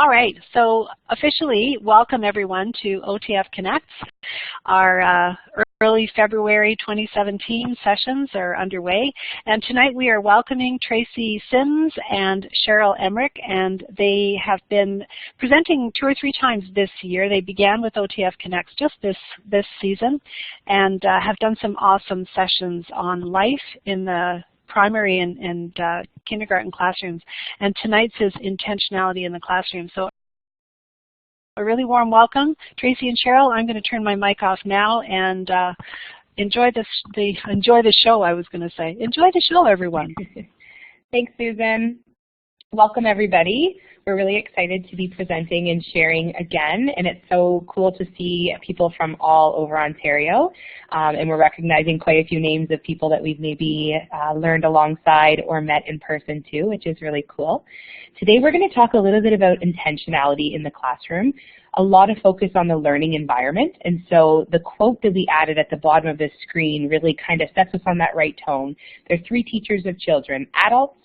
All right, so officially welcome everyone to OTF Connects. Our early February 2017 sessions are underway, and tonight we are welcoming Tracy Sims and Cheryl Emmerich, and they have been presenting 2 or 3 times this year. They began with OTF Connects just this season, and have done some awesome sessions on life in the primary and kindergarten classrooms, and tonight's is Intentionality in the classroom. So a really warm welcome, Tracy and Cheryl. I'm going to turn my mic off now and enjoy the show. I was going to say, enjoy the show, everyone. Thanks, Susan. Welcome, everybody. We're really excited to be presenting and sharing again, and it's so cool to see people from all over Ontario, and we're recognizing quite a few names of people that we've maybe learned alongside or met in person too, which is really cool. Today we're going to talk a little bit about intentionality in the classroom, a lot of focus on the learning environment, and so the quote that we added at the bottom of this screen really kind of sets us on that right tone. There are 3 teachers of children: adults,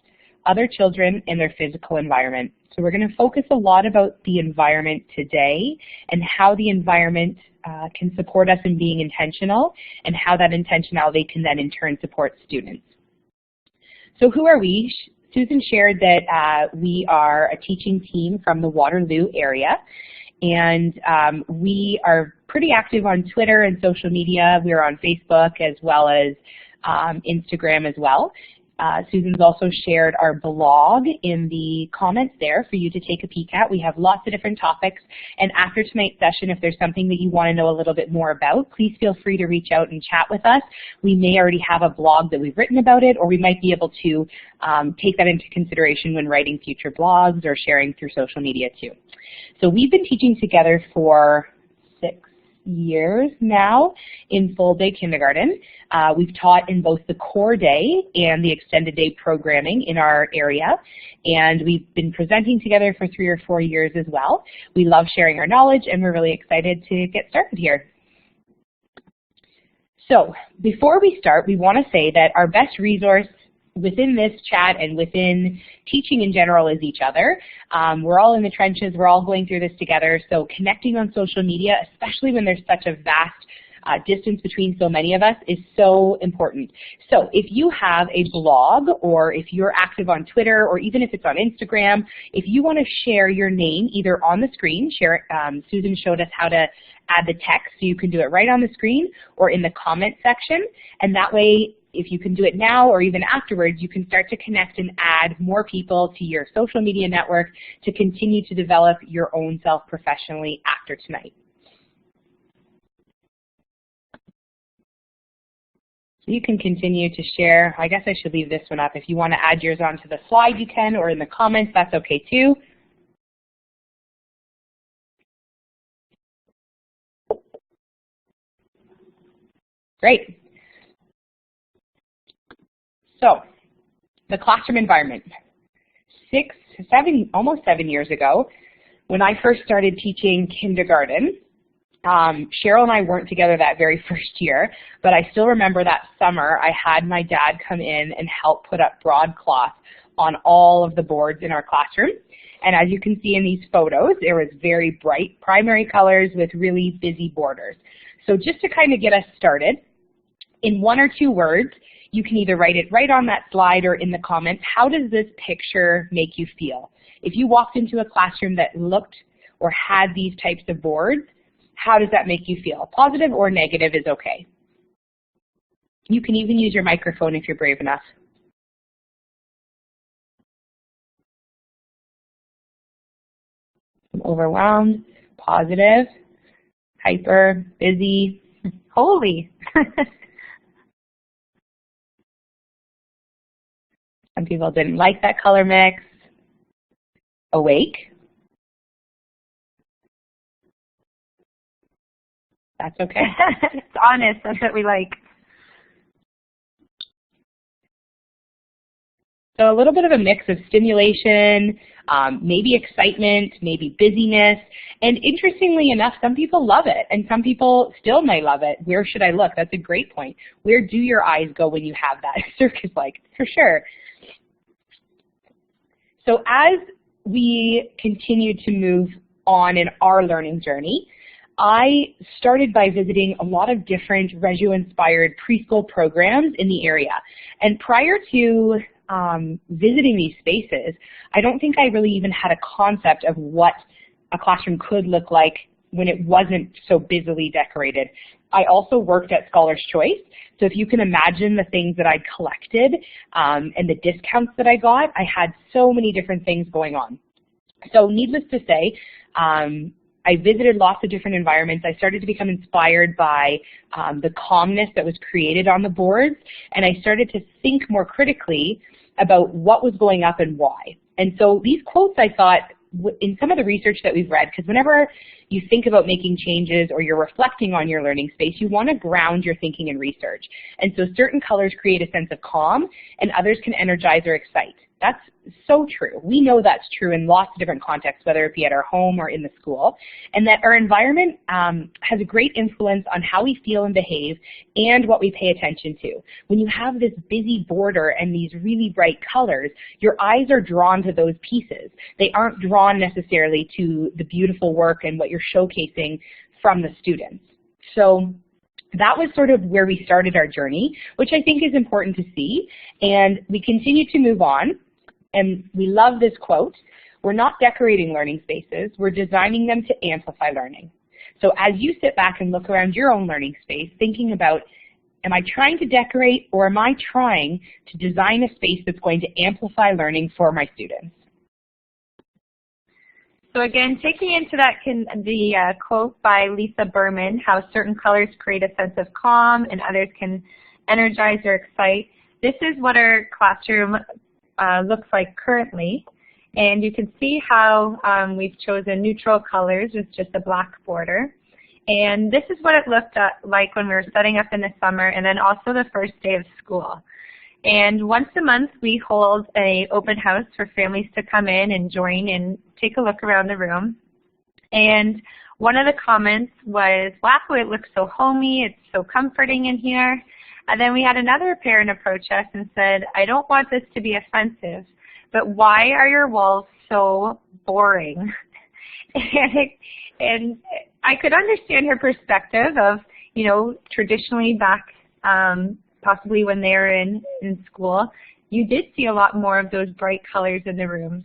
other children, and their physical environment. So we're going to focus a lot about the environment today and how the environment can support us in being intentional and how that intentionality can then in turn support students. So who are we? Susan shared that we are a teaching team from the Waterloo area, and we are pretty active on Twitter and social media. We're on Facebook as well as Instagram as well. Susan's also shared our blog in the comments there for you to take a peek at. We have lots of different topics, and after tonight's session, if there's something that you want to know a little bit more about, please feel free to reach out and chat with us. We may already have a blog that we've written about it, or we might be able to take that into consideration when writing future blogs or sharing through social media too. So we've been teaching together for 6 years now in full day kindergarten. We've taught in both the core day and the extended day programming in our area, and we've been presenting together for 3 or 4 years as well. We love sharing our knowledge, and we're really excited to get started here. So before we start, we want to say that our best resource within this chat and within teaching in general is each other. We're all in the trenches, we're all going through this together, so connecting on social media, especially when there's such a vast distance between so many of us, is so important. So if you have a blog, or if you're active on Twitter, or even if it's on Instagram, if you want to share your name either on the screen, Susan showed us how to add the text, so you can do it right on the screen or in the comment section, and that way if you can do it now or even afterwards, you can start to connect and add more people to your social media network to continue to develop your own self professionally after tonight. So you can continue to share. I guess I should leave this one up. If you want to add yours onto the slide, you can, or in the comments, that's okay too. Great. So, the classroom environment. Almost 7 years ago, when I first started teaching kindergarten, Cheryl and I weren't together that very first year, but I still remember that summer I had my dad come in and help put up broadcloth on all of the boards in our classroom. And as you can see in these photos, there was very bright primary colors with really busy borders. So just to kind of get us started, in 1 or 2 words, you can either write it right on that slide or in the comments. How does this picture make you feel? If you walked into a classroom that looked or had these types of boards, how does that make you feel? Positive or negative is okay. You can even use your microphone if you're brave enough. Overwhelmed, positive, hyper, busy, holy. Some people didn't like that color mix. Awake. That's okay. It's honest, that's what we like. So a little bit of a mix of stimulation, maybe excitement, maybe busyness, and interestingly enough, some people love it, and some people still may love it. Where should I look? That's a great point. Where do your eyes go when you have that circus-like? For sure. So as we continued to move on in our learning journey, I started by visiting a lot of different Reggio-inspired preschool programs in the area. And prior to visiting these spaces, I don't think I really even had a concept of what a classroom could look like when it wasn't so busily decorated. I also worked at Scholar's Choice, so if you can imagine the things that I collected and the discounts that I got, I had so many different things going on. So needless to say, I visited lots of different environments. I started to become inspired by the calmness that was created on the boards, and I started to think more critically about what was going up and why. And so these quotes, I thought, in some of the research that we've read, because whenever you think about making changes or you're reflecting on your learning space, you want to ground your thinking in research. And so certain colors create a sense of calm, and others can energize or excite. That's so true. We know that's true in lots of different contexts, whether it be at our home or in the school, and that our environment has a great influence on how we feel and behave and what we pay attention to. When you have this busy border and these really bright colors, your eyes are drawn to those pieces. They aren't drawn necessarily to the beautiful work and what you're showcasing from the students. So that was sort of where we started our journey, which I think is important to see, and we continue to move on. And we love this quote: "We're not decorating learning spaces, we're designing them to amplify learning." So as you sit back and look around your own learning space, thinking about, am I trying to decorate or am I trying to design a space that's going to amplify learning for my students? So again, taking into that the quote by Lisa Berman, how certain colors create a sense of calm and others can energize or excite. This is what our classroom looks like currently, and you can see how we've chosen neutral colors with just a black border. And this is what it looked like when we were setting up in the summer, and then also the first day of school. And once a month we hold an open house for families to come in and join and take a look around the room. And one of the comments was, "Wow, it looks so homey, it's so comforting in here." And then we had another parent approach us and said, "I don't want this to be offensive, but why are your walls so boring?" and I could understand her perspective of, you know, traditionally back possibly when they were in school, you did see a lot more of those bright colors in the rooms.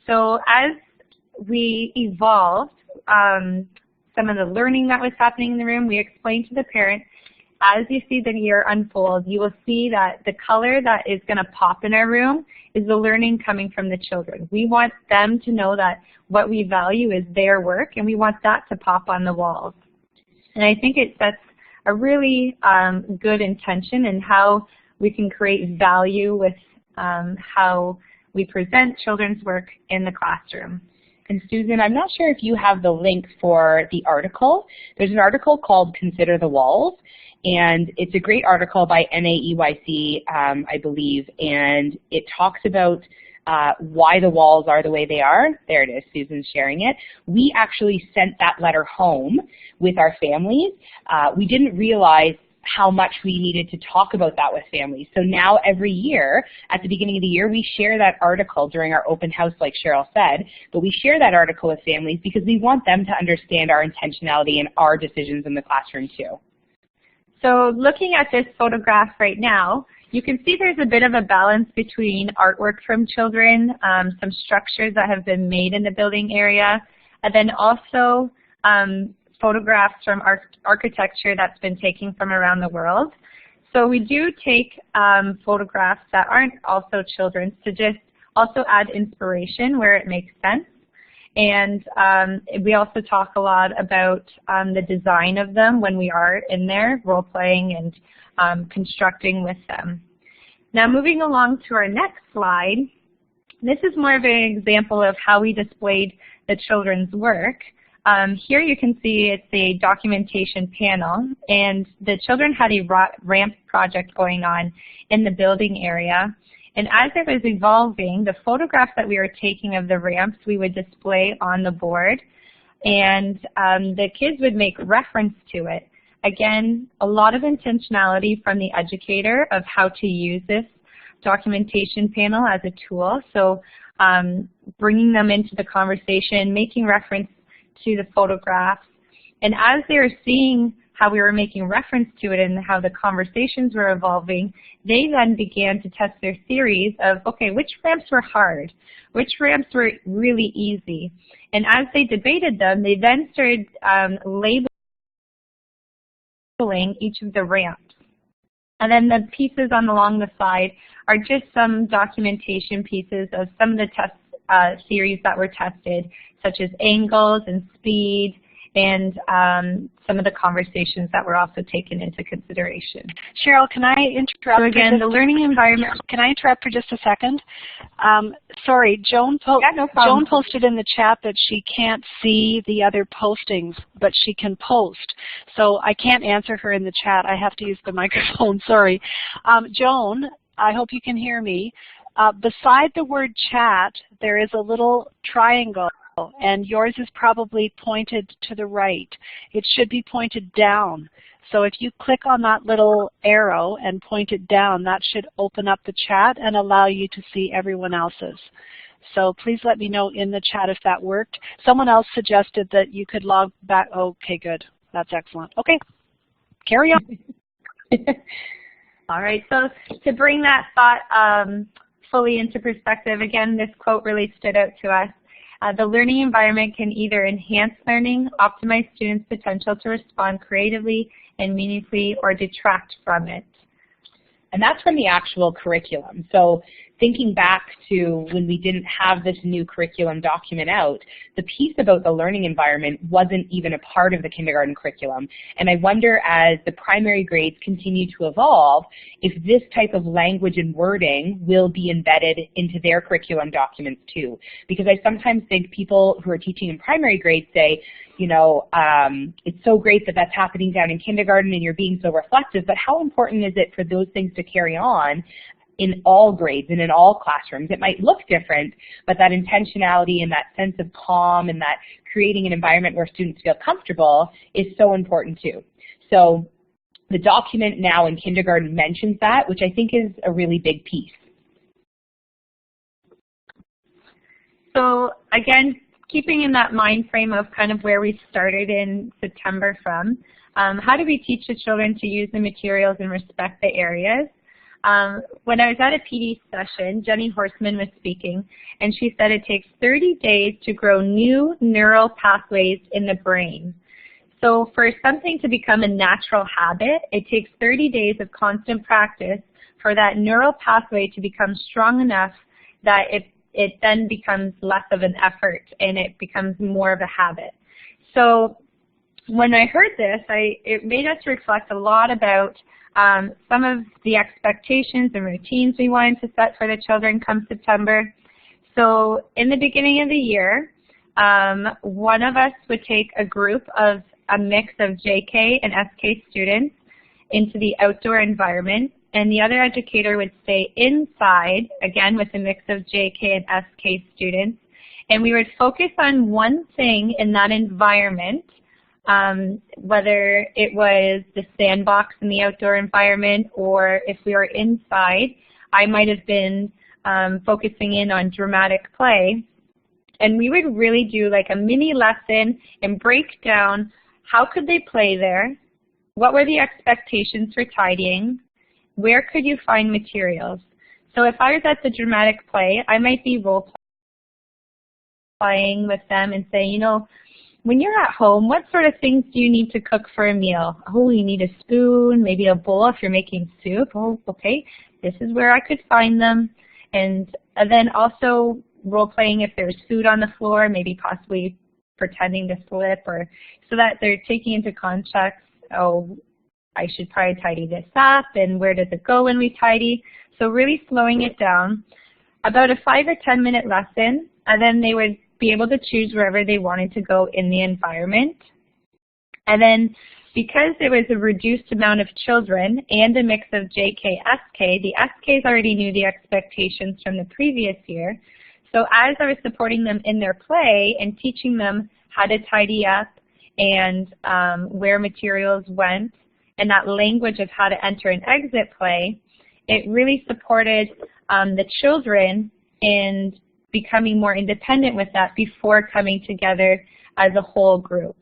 So as we evolved some of the learning that was happening in the room, we explained to the parent, as you see the year unfold, you will see that the color that is going to pop in our room is the learning coming from the children. We want them to know that what we value is their work, and we want that to pop on the walls. And I think it sets a really good intention in how we can create value with how we present children's work in the classroom. And Susan, I'm not sure if you have the link for the article. There's an article called "Consider the Walls," and it's a great article by NAEYC, I believe, and it talks about why the walls are the way they are. There it is, Susan's sharing it. We actually sent that letter home with our families. We didn't realize how much we needed to talk about that with families. So now every year, at the beginning of the year, we share that article during our open house, like Cheryl said, but we share that article with families because we want them to understand our intentionality and our decisions in the classroom too. So looking at this photograph right now, you can see there's a bit of a balance between artwork from children, some structures that have been made in the building area, and then also photographs from architecture that's been taken from around the world. So we do take photographs that aren't also children's to just also add inspiration where it makes sense. And we also talk a lot about the design of them when we are in there, role-playing and constructing with them. Now moving along to our next slide, this is more of an example of how we displayed the children's work. Here you can see it's a documentation panel, and the children had a ramp project going on in the building area. And as it was evolving, the photographs that we were taking of the ramps we would display on the board, and the kids would make reference to it. Again, a lot of intentionality from the educator of how to use this documentation panel as a tool. So bringing them into the conversation, making reference to the photographs. And as they were seeing how we were making reference to it and how the conversations were evolving, they then began to test their theories of, okay, which ramps were hard? Which ramps were really easy? And as they debated them, they then started labeling each of the ramps. And then the pieces along the side are just some documentation pieces of some of the test theories that were tested, such as angles and speed, and some of the conversations that were also taken into consideration. Cheryl, can I interrupt? So again, the learning environment. Can I interrupt for just a second? Sorry, Joan posted in the chat that she can't see the other postings, but she can post. So I can't answer her in the chat. I have to use the microphone, sorry. Joan, I hope you can hear me. Beside the word chat, there is a little triangle, and yours is probably pointed to the right. It should be pointed down. So if you click on that little arrow and point it down, that should open up the chat and allow you to see everyone else's. So please let me know in the chat if that worked. Someone else suggested that you could log back. Okay, good. That's excellent. Okay, carry on. All right, so to bring that thought fully into perspective, again, this quote really stood out to us. The learning environment can either enhance learning, optimize students' potential to respond creatively and meaningfully, or detract from it. And that's from the actual curriculum. So thinking back to when we didn't have this new curriculum document out, the piece about the learning environment wasn't even a part of the kindergarten curriculum. And I wonder, as the primary grades continue to evolve, if this type of language and wording will be embedded into their curriculum documents too. Because I sometimes think people who are teaching in primary grades say, you know, it's so great that that's happening down in kindergarten and you're being so reflective, but how important is it for those things to carry on in all grades and in all classrooms? It might look different, but that intentionality and that sense of calm and that creating an environment where students feel comfortable is so important too. So the document now in kindergarten mentions that, which I think is a really big piece. So again, keeping in that mind frame of kind of where we started in September from, how do we teach the children to use the materials and respect the areas? When I was at a PD session, Jenny Horseman was speaking, and she said it takes 30 days to grow new neural pathways in the brain. So for something to become a natural habit, it takes 30 days of constant practice for that neural pathway to become strong enough that it then becomes less of an effort and it becomes more of a habit. So when I heard this, it made us reflect a lot about some of the expectations and routines we wanted to set for the children come September. So in the beginning of the year, one of us would take a group of a mix of JK and SK students into the outdoor environment, and the other educator would stay inside, again with a mix of JK and SK students, and we would focus on one thing in that environment, whether it was the sandbox in the outdoor environment or if we were inside. I might have been focusing in on dramatic play, and we would really do like a mini lesson and break down how could they play there, what were the expectations for tidying, where could you find materials. So if I was at the dramatic play, I might be role playing with them and say, you know, when you're at home, what sort of things do you need to cook for a meal? Oh, you need a spoon, maybe a bowl if you're making soup. Oh, okay, this is where I could find them. And then also role-playing if there's food on the floor, maybe possibly pretending to slip, or so that they're taking into context, oh, I should probably tidy this up, and where does it go when we tidy? So really slowing it down. About a 5 or 10 minute lesson, and then they would be able to choose wherever they wanted to go in the environment. And then because there was a reduced amount of children and a mix of JK, SK, the SKs already knew the expectations from the previous year. So as I was supporting them in their play and teaching them how to tidy up and where materials went and that language of how to enter and exit play, it really supported the children in becoming more independent with that before coming together as a whole group.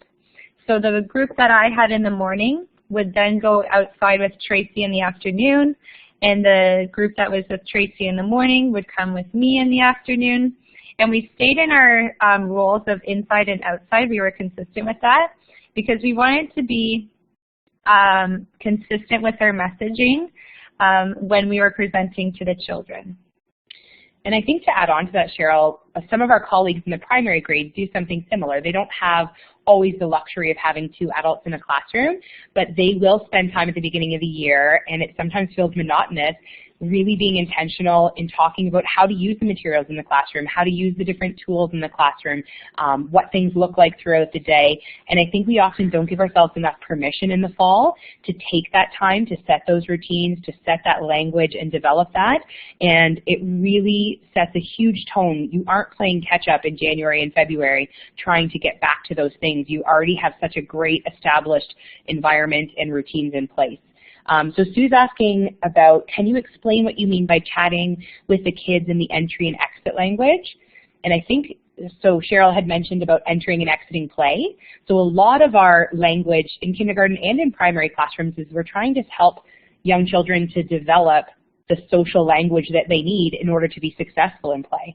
So the group that I had in the morning would then go outside with Tracy in the afternoon, and the group that was with Tracy in the morning would come with me in the afternoon. And we stayed in our roles of inside and outside. We were consistent with that because we wanted to be consistent with our messaging when we were presenting to the children. And I think to add on to that, Cheryl, some of our colleagues in the primary grades do something similar. They don't have always the luxury of having 2 adults in a classroom, but they will spend time at the beginning of the year, and it sometimes feels monotonous, really being intentional in talking about how to use the materials in the classroom, how to use the different tools in the classroom, what things look like throughout the day. And I think we often don't give ourselves enough permission in the fall to take that time to set those routines, to set that language and develop that. And it really sets a huge tone. You aren't playing catch up in January and February trying to get back to those things. You already have such a great established environment and routines in place. So Sue's asking about, can you explain what you mean by chatting with the kids in the entry and exit language? And I think, so Cheryl had mentioned about entering and exiting play. So a lot of our language in kindergarten and in primary classrooms is we're trying to help young children to develop the social language that they need in order to be successful in play.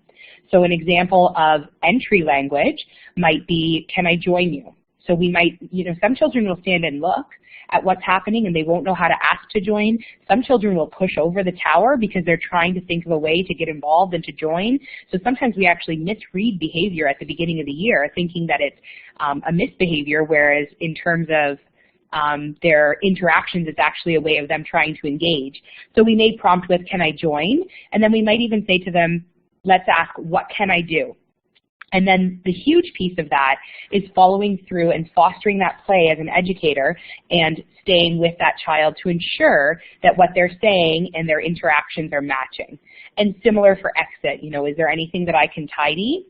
So an example of entry language might be, can I join you? So we might, some children will stand and look at what's happening and they won't know how to ask to join. Some children will push over the tower because they're trying to think of a way to get involved and to join. So sometimes we actually misread behavior at the beginning of the year thinking that it's a misbehavior, whereas in terms of their interactions, it's actually a way of them trying to engage. So we may prompt with, can I join? And then we might even say to them, let's ask, what can I do? And then the huge piece of that is following through and fostering that play as an educator and staying with that child to ensure that what they're saying and their interactions are matching. And similar for exit, is there anything that I can tidy?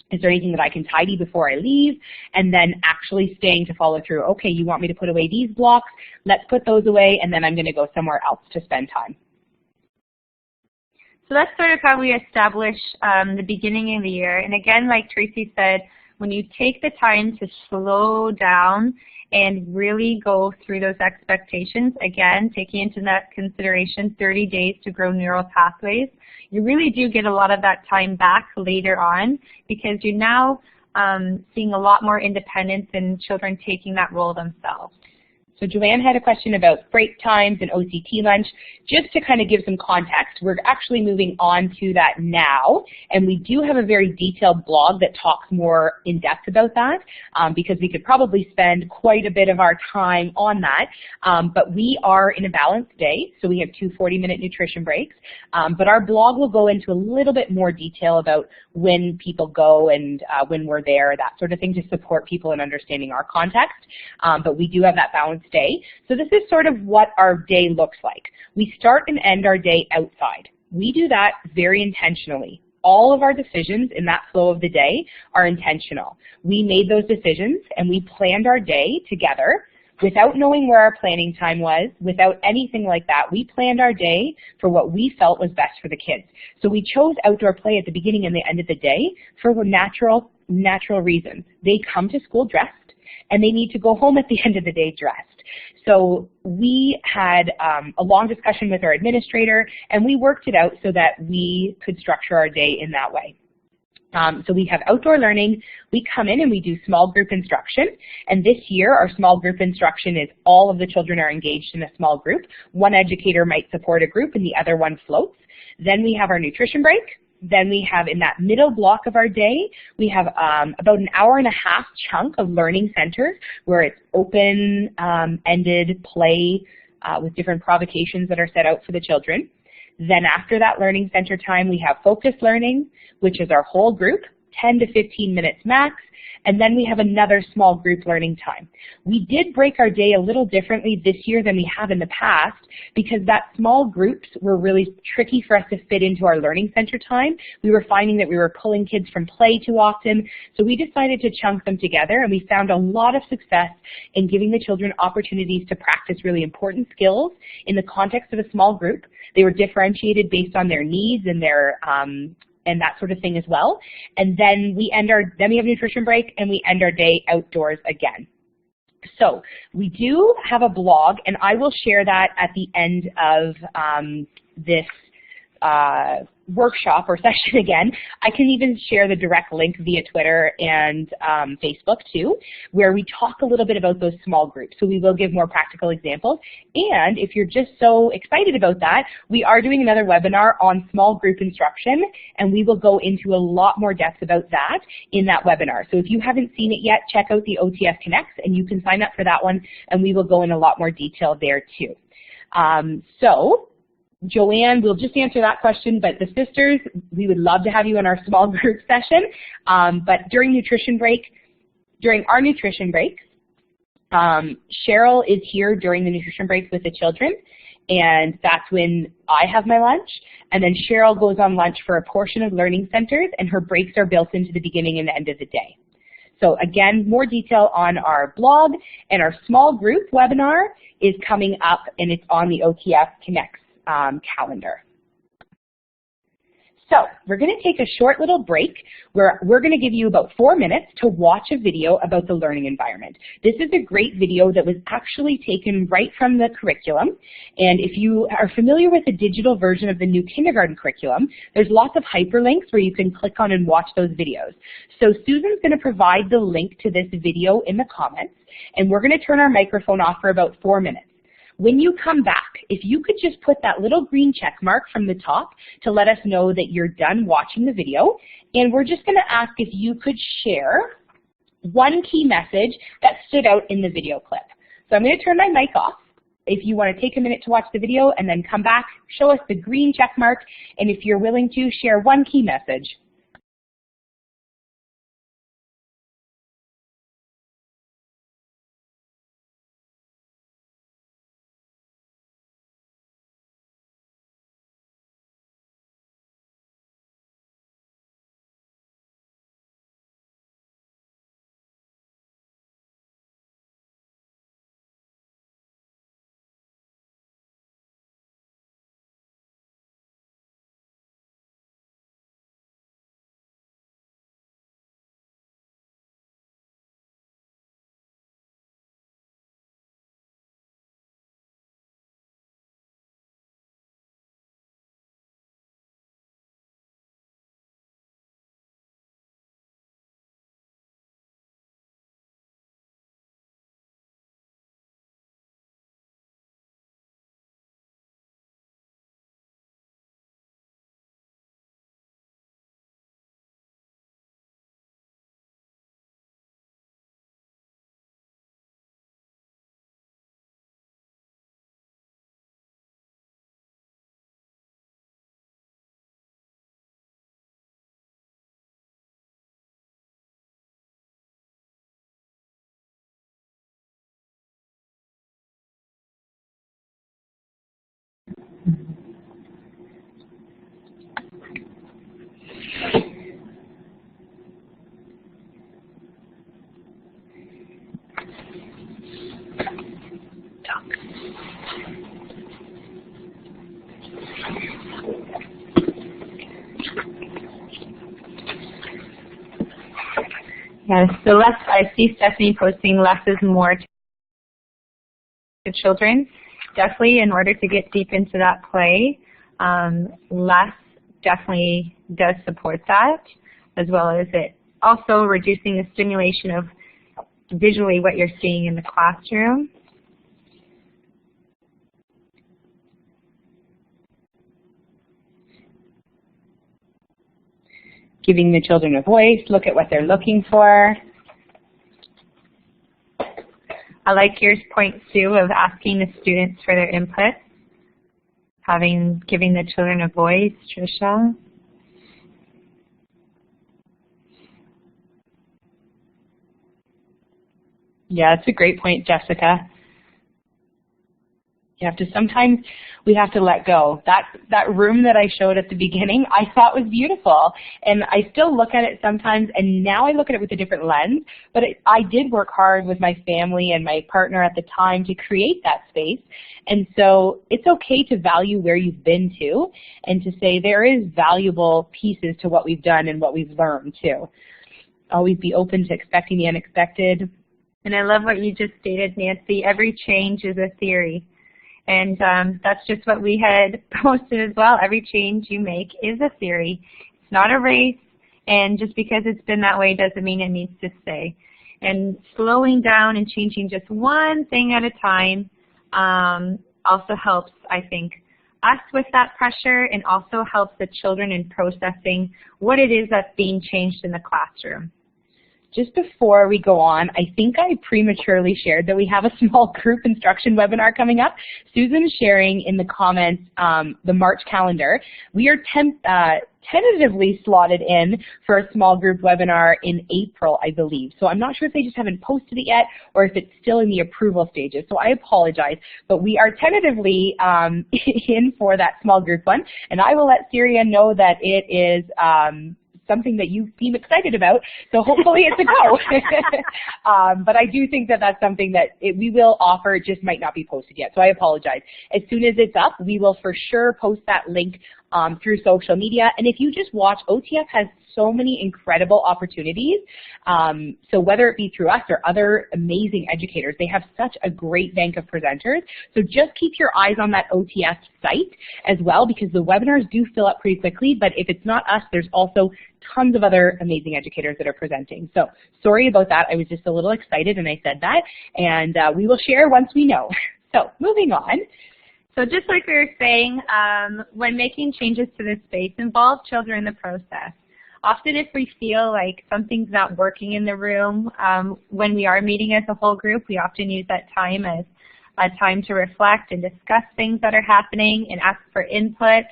Is there anything that I can tidy before I leave? And then actually staying to follow through. Okay, you want me to put away these blocks? Let's put those away, and then I'm going to go somewhere else to spend time. So that's sort of how we establish the beginning of the year. And again, like Tracy said, when you take the time to slow down and really go through those expectations, again, taking into that consideration 30 days to grow neural pathways, you really do get a lot of that time back later on because you're now seeing a lot more independence in children taking that role themselves. So Joanne had a question about break times and OCT lunch. Just to kind of give some context, we're actually moving on to that now, and we do have a very detailed blog that talks more in depth about that because we could probably spend quite a bit of our time on that. But we are in a balanced day, so we have 2 40-minute nutrition breaks. But our blog will go into a little bit more detail about when people go and when we're there, that sort of thing, to support people in understanding our context. But we do have that balanced day. So this is sort of what our day looks like. We start and end our day outside. We do that very intentionally. All of our decisions in that flow of the day are intentional. We made those decisions and we planned our day together without knowing where our planning time was, without anything like that. We planned our day for what we felt was best for the kids. So we chose outdoor play at the beginning and the end of the day for natural reasons. They come to school dressed and they need to go home at the end of the day dressed. So we had a long discussion with our administrator, and we worked it out so that we could structure our day in that way. So we have outdoor learning. We come in and we do small group instruction. And this year, our small group instruction is all of the children are engaged in a small group. One educator might support a group and the other one floats. Then we have our nutrition break. Then we have, in that middle block of our day, we have about an hour-and-a-half chunk of learning centers where it's open-ended play with different provocations that are set out for the children. Then after that learning center time, we have focused learning, which is our whole group 10 to 15 minutes max, and then we have another small group learning time. We did break our day a little differently this year than we have in the past because that small groups were really tricky for us to fit into our learning center time. We were finding that we were pulling kids from play too often, so we decided to chunk them together, and we found a lot of success in giving the children opportunities to practice really important skills in the context of a small group. They were differentiated based on their needs and their and that sort of thing as well. And then we have nutrition break, and we end our day outdoors again. So we do have a blog, and I will share that at the end of this workshop or session again. I can even share the direct link via Twitter and Facebook too, where we talk a little bit about those small groups. So we will give more practical examples. And if you're just so excited about that, we are doing another webinar on small group instruction, and we will go into a lot more depth about that in that webinar. So if you haven't seen it yet, check out the OTF Connects, and you can sign up for that one, and we will go in a lot more detail there too. So Joanne will just answer that question, but the sisters, we would love to have you in our small group session. But during our nutrition breaks, Cheryl is here during the nutrition breaks with the children, and that's when I have my lunch. And then Cheryl goes on lunch for a portion of learning centers, and her breaks are built into the beginning and the end of the day. So again, more detail on our blog, and our small group webinar is coming up, and it's on the OTF Connects calendar. So we're going to take a short little break where we're going to give you about 4 minutes to watch a video about the learning environment. This is a great video that was actually taken right from the curriculum, and if you are familiar with the digital version of the new kindergarten curriculum, there's lots of hyperlinks where you can click on and watch those videos. So Susan's going to provide the link to this video in the comments, and we're going to turn our microphone off for about 4 minutes. When you come back, if you could just put that little green check mark from the top to let us know that you're done watching the video, and we're just going to ask if you could share one key message that stood out in the video clip. So I'm going to turn my mic off. If you want to take a minute to watch the video and then come back, show us the green check mark, and if you're willing to, share one key message. Yes, so I see Stephanie posting less is more to children. Definitely, in order to get deep into that play, less definitely does support that, as well as it also reducing the stimulation of visually what you're seeing in the classroom. Giving the children a voice, look at what they're looking for. I like your point, Sue, of asking the students for their input, giving the children a voice, Tricia. Yeah, that's a great point, Jessica. Sometimes we have to let go. That room that I showed at the beginning, I thought was beautiful. And I still look at it sometimes, and now I look at it with a different lens. But I did work hard with my family and my partner at the time to create that space. And so it's okay to value where you've been to and to say there is valuable pieces to what we've done and what we've learned too. Always be open to expecting the unexpected. And I love what you just stated, Nancy. Every change is a theory. And that's just what we had posted as well. Every change you make is a theory. It's not a race, and just because it's been that way doesn't mean it needs to stay. And slowing down and changing just one thing at a time also helps, I think, us with that pressure, and also helps the children in processing what it is that's being changed in the classroom. Just before we go on, I think I prematurely shared that we have a small group instruction webinar coming up. Susan's sharing in the comments the March calendar. We are tentatively slotted in for a small group webinar in April, I believe. So I'm not sure if they just haven't posted it yet or if it's still in the approval stages. So I apologize, but we are tentatively in for that small group one. And I will let Syria know that it is something that you seem excited about, so hopefully it's a go. But I do think that that's something that we will offer, it just might not be posted yet, so I apologize. As soon as it's up, we will for sure post that link through social media. And if you just watch, OTF has so many incredible opportunities. So whether it be through us or other amazing educators, they have such a great bank of presenters. So just keep your eyes on that OTF site as well, because the webinars do fill up pretty quickly. But if it's not us, there's also tons of other amazing educators that are presenting. So sorry about that. I was just a little excited and I said that. And we will share once we know. So moving on. So just like we were saying, when making changes to this space, involve children in the process. Often if we feel like something's not working in the room, when we are meeting as a whole group, we often use that time as a time to reflect and discuss things that are happening and ask for input,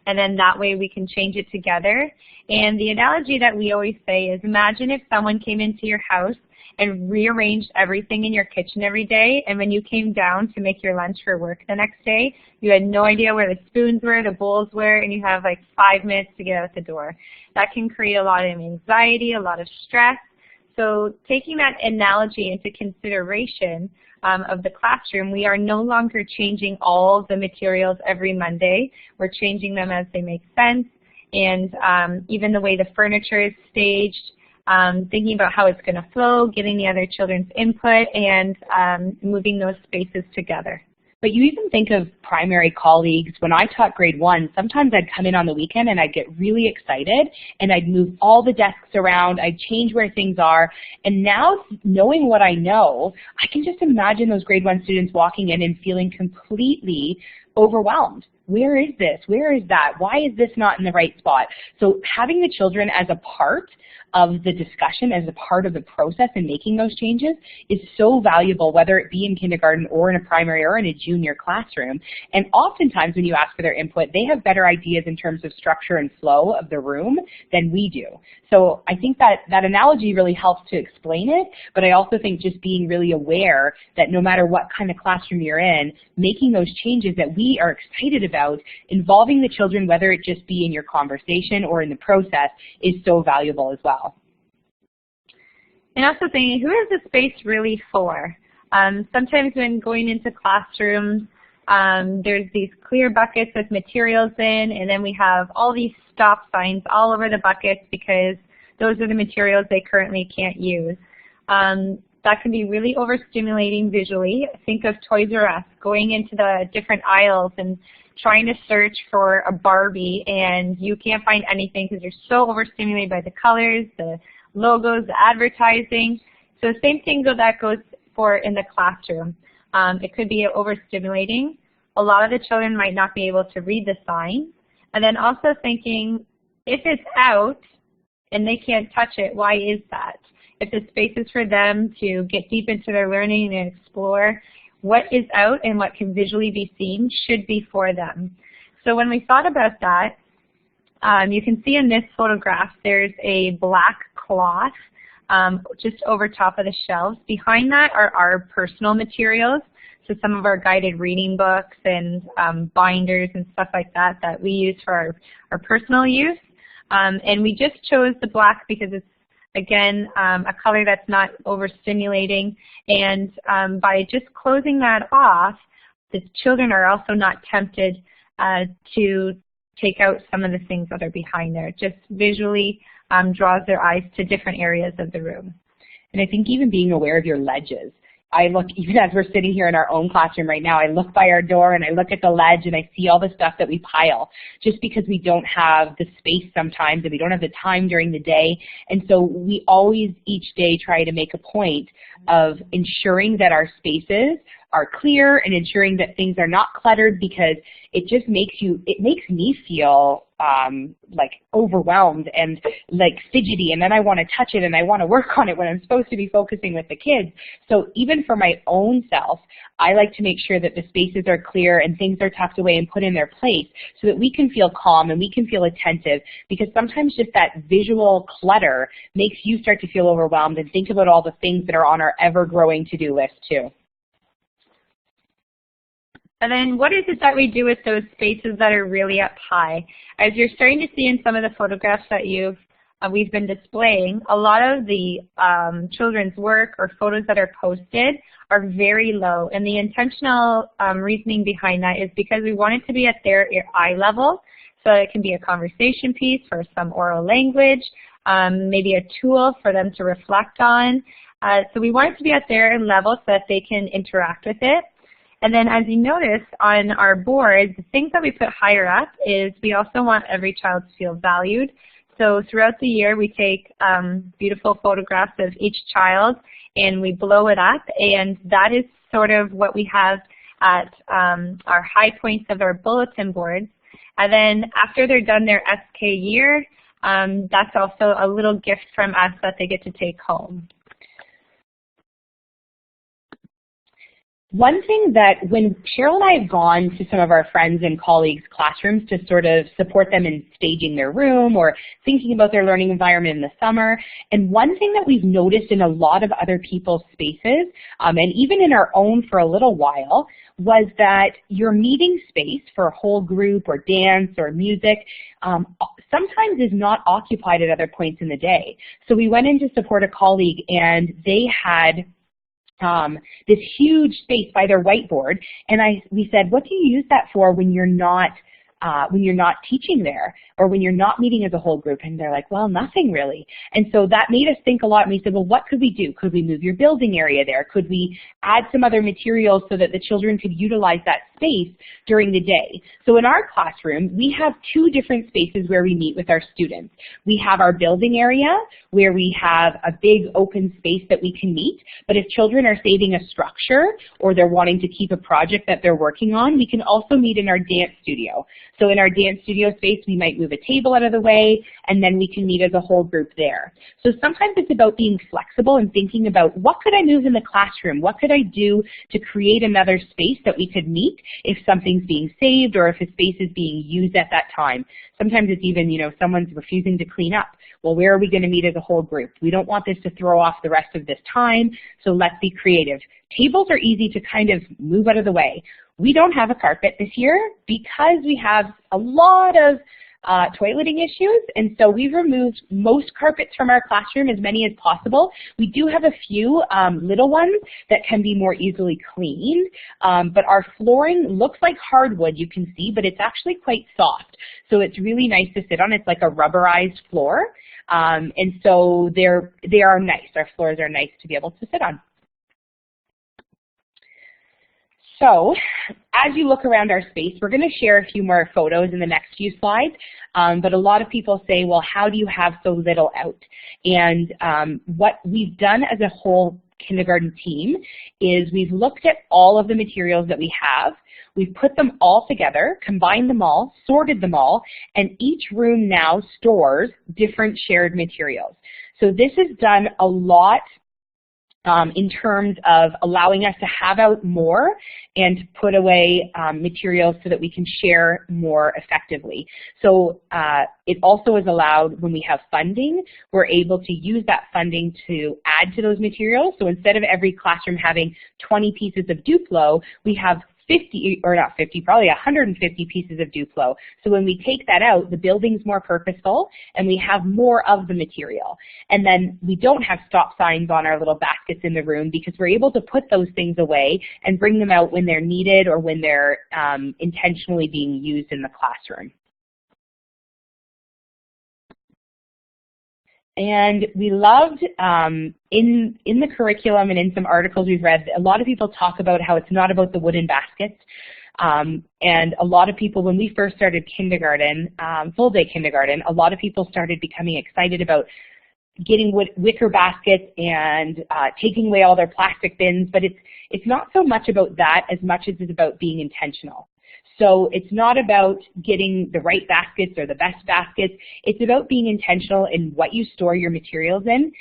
and then that way we can change it together. And the analogy that we always say is, imagine if someone came into your house and rearranged everything in your kitchen every day, and when you came down to make your lunch for work the next day, you had no idea where the spoons were, the bowls were, and you have like 5 minutes to get out the door. That can create a lot of anxiety, a lot of stress. So taking that analogy into consideration of the classroom, we are no longer changing all the materials every Monday. We're changing them as they make sense, and even the way the furniture is staged, thinking about how it's going to flow, getting the other children's input, and moving those spaces together. But you even think of primary colleagues. When I taught grade 1, sometimes I'd come in on the weekend and I'd get really excited and I'd move all the desks around, I'd change where things are, and now knowing what I know, I can just imagine those grade 1 students walking in and feeling completely overwhelmed. Where is this? Where is that? Why is this not in the right spot? So having the children as a part of the discussion, as a part of the process in making those changes is so valuable, whether it be in kindergarten or in a primary or in a junior classroom. And oftentimes when you ask for their input, they have better ideas in terms of structure and flow of the room than we do. So I think that that analogy really helps to explain it, but I also think just being really aware that no matter what kind of classroom you're in, making those changes that we are excited about, involving the children, whether it just be in your conversation or in the process, is so valuable as well. And also thinking, who is the space really for? Sometimes when going into classrooms, there's these clear buckets with materials in, and then we have all these stop signs all over the buckets because those are the materials they currently can't use. That can be really overstimulating visually. Think of Toys R Us, going into the different aisles and trying to search for a Barbie, and you can't find anything because you're so overstimulated by the colors, the logos, the advertising. So the same thing that goes for in the classroom. It could be overstimulating. A lot of the children might not be able to read the sign. And then also thinking, if it's out and they can't touch it, why is that? If the space is for them to get deep into their learning and explore, what is out and what can visually be seen should be for them. So when we thought about that, you can see in this photograph there's a black cloth just over top of the shelves. Behind that are our personal materials, so some of our guided reading books and binders and stuff like that that we use for our personal use. And we just chose the black because it's, again, a color that's not overstimulating. And by just closing that off, the children are also not tempted to take out some of the things that are behind there. It just visually draws their eyes to different areas of the room. And I think even being aware of your ledges. I look, even as we're sitting here in our own classroom right now, I look by our door and I look at the ledge and I see all the stuff that we pile just because we don't have the space sometimes and we don't have the time during the day. And so we always each day try to make a point of ensuring that our spaces are clear and ensuring that things are not cluttered, because it just makes me feel like overwhelmed and like fidgety, and then I want to touch it and I want to work on it when I'm supposed to be focusing with the kids. So even for my own self, I like to make sure that the spaces are clear and things are tucked away and put in their place so that we can feel calm and we can feel attentive, because sometimes just that visual clutter makes you start to feel overwhelmed and think about all the things that are on our ever-growing to-do list too. And then what is it that we do with those spaces that are really up high? As you're starting to see in some of the photographs that we've been displaying, a lot of the children's work or photos that are posted are very low. And the intentional reasoning behind that is because we want it to be at their eye level. So it can be a conversation piece for some oral language, maybe a tool for them to reflect on. So we want it to be at their level so that they can interact with it. And then as you notice on our board, the things that we put higher up is we also want every child to feel valued. So throughout the year we take beautiful photographs of each child and we blow it up, and that is sort of what we have at our high points of our bulletin boards. And then after they're done their SK year, that's also a little gift from us that they get to take home. One thing that when Cheryl and I have gone to some of our friends and colleagues' classrooms to sort of support them in staging their room or thinking about their learning environment in the summer, and one thing that we've noticed in a lot of other people's spaces, and even in our own for a little while, was that your meeting space for a whole group or dance or music sometimes is not occupied at other points in the day. So we went in to support a colleague and they had this huge space by their whiteboard, and we said, what do you use that for when you're not teaching there or when you're not meeting as a whole group? And they're like, well, nothing really. And so that made us think a lot, and we said, well, what could we do? Could we move your building area there? Could we add some other materials so that the children could utilize that space during the day? So in our classroom, we have two different spaces where we meet with our students. We have our building area where we have a big open space that we can meet, but if children are saving a structure or they're wanting to keep a project that they're working on, we can also meet in our dance studio. So in our dance studio space, we might move a table out of the way, and then we can meet as a whole group there. So sometimes it's about being flexible and thinking about what could I move in the classroom? What could I do to create another space that we could meet if something's being saved or if a space is being used at that time? Sometimes it's even, someone's refusing to clean up. Well, where are we going to meet as a whole group? We don't want this to throw off the rest of this time, so let's be creative. Tables are easy to kind of move out of the way. We don't have a carpet this year because we have a lot of toileting issues, and so we've removed most carpets from our classroom, as many as possible. We do have a few little ones that can be more easily cleaned, but our flooring looks like hardwood, you can see, but it's actually quite soft. So it's really nice to sit on. It's like a rubberized floor, and so they are nice. Our floors are nice to be able to sit on. So as you look around our space, we're going to share a few more photos in the next few slides, but a lot of people say, well, how do you have so little out? And what we've done as a whole kindergarten team is we've looked at all of the materials that we have, we've put them all together, combined them all, sorted them all, and each room now stores different shared materials. So this is done a lot in terms of allowing us to have out more and put away materials so that we can share more effectively. So it also is allowed when we have funding, we're able to use that funding to add to those materials. So instead of every classroom having 20 pieces of Duplo, we have 50, or not 50, probably 150 pieces of Duplo. So when we take that out, the building's more purposeful and we have more of the material. And then we don't have stop signs on our little baskets in the room because we're able to put those things away and bring them out when they're needed or when they're intentionally being used in the classroom. And we loved, in the curriculum and in some articles we've read, a lot of people talk about how it's not about the wooden baskets. And a lot of people, when we first started kindergarten, full-day kindergarten, a lot of people started becoming excited about getting wicker baskets and taking away all their plastic bins, but it's not so much about that as much as it's about being intentional. So it's not about getting the right baskets or the best baskets. It's about being intentional in what you store your materials in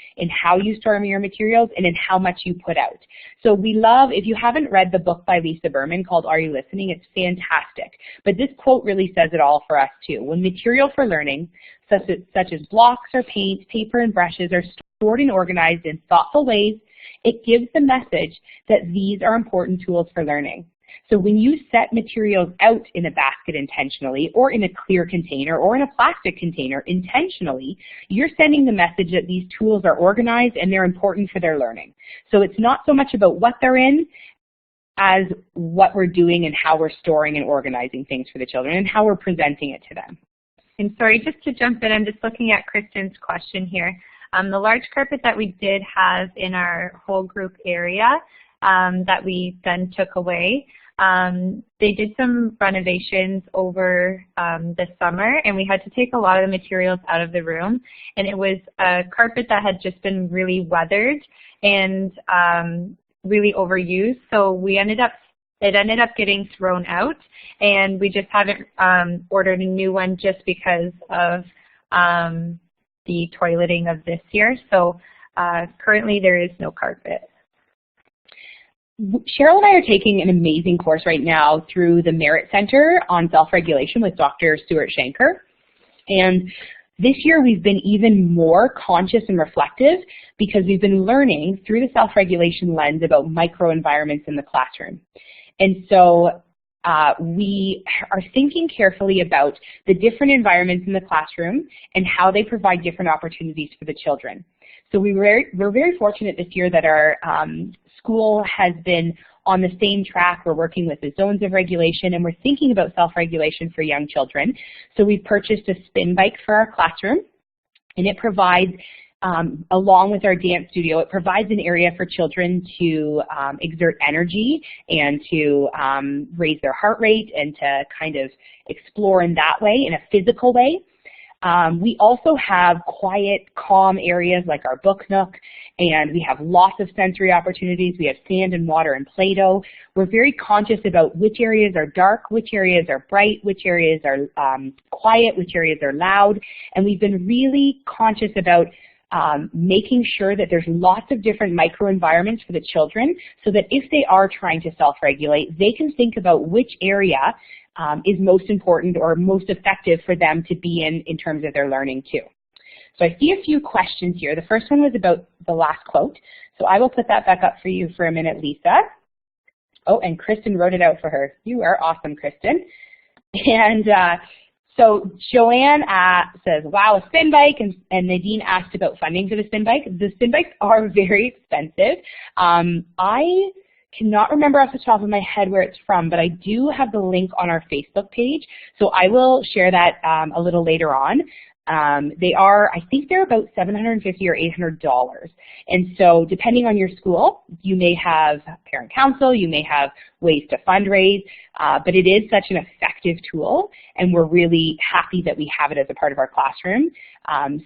how you store your materials, and in how much you put out. So we love, if you haven't read the book by Lisa Berman called Are You Listening? It's fantastic. But this quote really says it all for us too. When material for learning, such as blocks or paint, paper, and brushes are stored and organized in thoughtful ways, it gives the message that these are important tools for learning. So when you set materials out in a basket intentionally, or in a clear container, or in a plastic container intentionally, you're sending the message that these tools are organized and they're important for their learning. So it's not so much about what they're in as what we're doing and how we're storing and organizing things for the children and how we're presenting it to them. And sorry, just to jump in, I'm just looking at Kristen's question here. The large carpet that we did have in our whole group area that we then took away, they did some renovations over the summer, and we had to take a lot of the materials out of the room. And it was a carpet that had just been really weathered and really overused. So it ended up getting thrown out, and we just haven't ordered a new one just because of the toileting of this year. So currently there is no carpet. Cheryl and I are taking an amazing course right now through the Merit Center on Self-Regulation with Dr. Stuart Shanker. And this year we've been even more conscious and reflective because we've been learning through the self-regulation lens about microenvironments in the classroom. And so we are thinking carefully about the different environments in the classroom and how they provide different opportunities for the children. So we're very fortunate this year that our school has been on the same track. We're working with the zones of regulation, and we're thinking about self-regulation for young children. So we've purchased a spin bike for our classroom, and it provides, along with our dance studio, it provides an area for children to exert energy and to raise their heart rate and to kind of explore in that way, in a physical way. We also have quiet, calm areas like our book nook, and we have lots of sensory opportunities. We have sand and water and Play-Doh. We're very conscious about which areas are dark, which areas are bright, which areas are quiet, which areas are loud, and we've been really conscious about making sure that there's lots of different microenvironments for the children so that if they are trying to self-regulate, they can think about which area is most important or most effective for them to be in terms of their learning too. So I see a few questions here. The first one was about the last quote. So I will put that back up for you for a minute, Lisa. Oh, and Kristen wrote it out for her. You are awesome, Kristen. And so Joanne says, wow, a spin bike, and Nadine asked about funding for the spin bike. The spin bikes are very expensive. I cannot remember off the top of my head where it's from, but I do have the link on our Facebook page, so I will share that a little later on. They are, I think they're about $750 or $800. And so depending on your school, you may have parent council, you may have ways to fundraise, but it is such an effective tool, and we're really happy that we have it as a part of our classroom.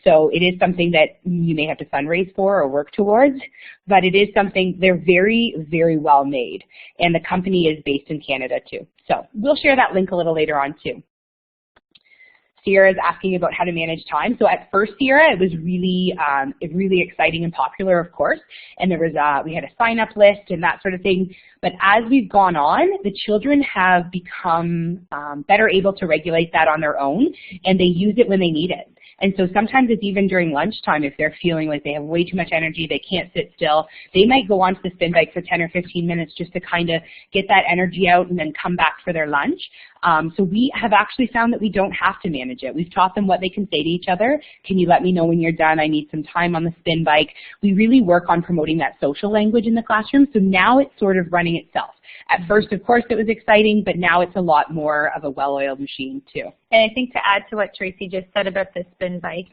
So it is something that you may have to fundraise for or work towards, but it is something, they're very, very well made, and the company is based in Canada too. So we'll share that link a little later on too. Sierra's asking about how to manage time. So at first, Sierra, it was really exciting and popular, of course, and there was we had a sign-up list and that sort of thing. But as we've gone on, the children have become better able to regulate that on their own, and they use it when they need it. And so sometimes it's even during lunchtime if they're feeling like they have way too much energy, they can't sit still, they might go onto the spin bike for 10 or 15 minutes just to kind of get that energy out and then come back for their lunch. So we have actually found that we don't have to manage it. We've taught them what they can say to each other. Can you let me know when you're done? I need some time on the spin bike. We really work on promoting that social language in the classroom, so now it's sort of running itself. At first, of course, it was exciting, but now it's a lot more of a well-oiled machine, too. And I think to add to what Tracy just said about the spin bike,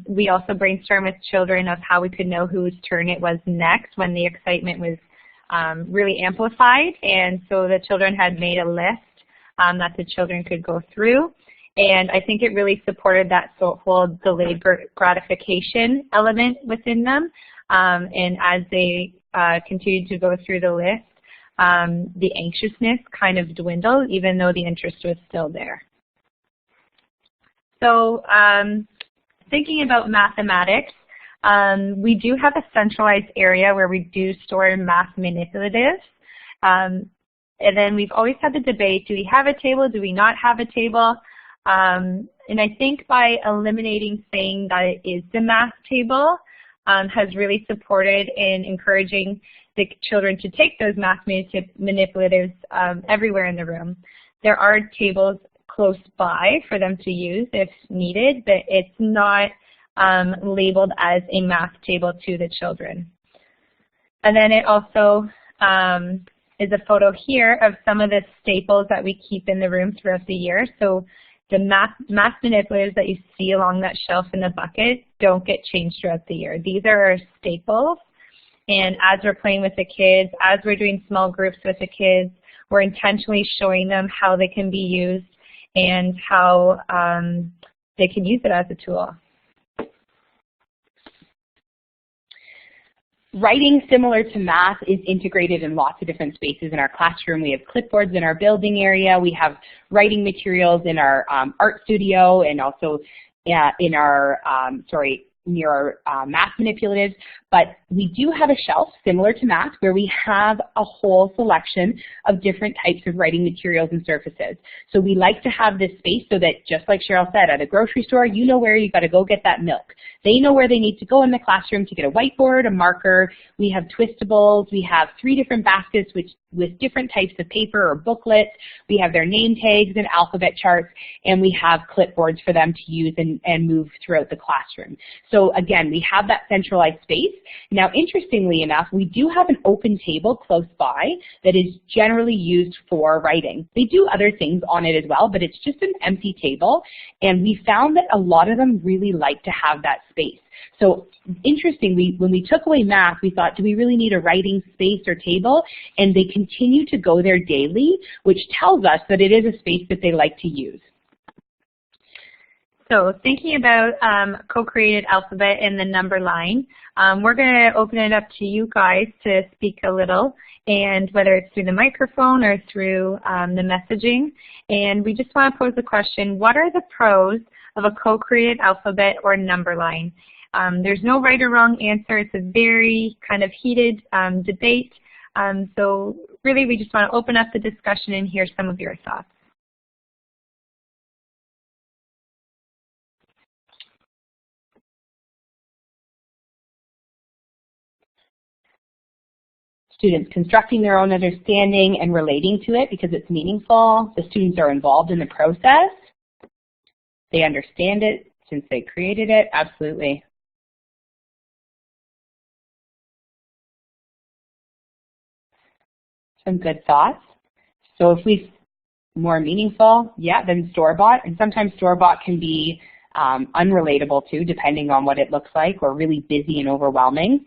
we also brainstormed with children of how we could know whose turn it was next when the excitement was really amplified. And so the children had made a list that the children could go through. And I think it really supported that whole delayed gratification element within them. And as they continued to go through the list, the anxiousness kind of dwindled, even though the interest was still there. So thinking about mathematics, we do have a centralized area where we do store math manipulatives. And then we've always had the debate, do we have a table, do we not have a table? And I think by eliminating saying that it is the math table has really supported in encouraging the children to take those math manipulatives everywhere in the room. There are tables close by for them to use if needed, but it's not labeled as a math table to the children. And then it also is a photo here of some of the staples that we keep in the room throughout the year. So the math manipulatives that you see along that shelf in the bucket don't get changed throughout the year. These are our staples. And as we're playing with the kids, as we're doing small groups with the kids, we're intentionally showing them how they can be used and how they can use it as a tool. Writing, similar to math, is integrated in lots of different spaces in our classroom. We have clipboards in our building area. We have writing materials in our art studio and also in our, near our math manipulatives. But we do have a shelf similar to math where we have a whole selection of different types of writing materials and surfaces. So we like to have this space so that, just like Cheryl said, at a grocery store, you know where you got to go get that milk. They know where they need to go in the classroom to get a whiteboard, a marker. We have twistables. We have 3 different baskets with different types of paper or booklets. We have their name tags and alphabet charts, and we have clipboards for them to use and move throughout the classroom. So again, we have that centralized space. Now, interestingly enough, we do have an open table close by that is generally used for writing. They do other things on it as well, but it's just an empty table, and we found that a lot of them really like to have that space. So interestingly, when we took away math, we thought, do we really need a writing space or table? And they continue to go there daily, which tells us that it is a space that they like to use. So thinking about co-created alphabet and the number line, we're going to open it up to you guys to speak a little, and whether it's through the microphone or through the messaging. And we just want to pose the question, what are the pros of a co-created alphabet or number line? There's no right or wrong answer. It's a very kind of heated debate. So really we just want to open up the discussion and hear some of your thoughts. Students constructing their own understanding and relating to it because it's meaningful. The students are involved in the process. They understand it since they created it. Absolutely. Some good thoughts. So if we more meaningful, yeah, then store-bought. And sometimes store-bought can be unrelatable too, depending on what it looks like, or really busy and overwhelming.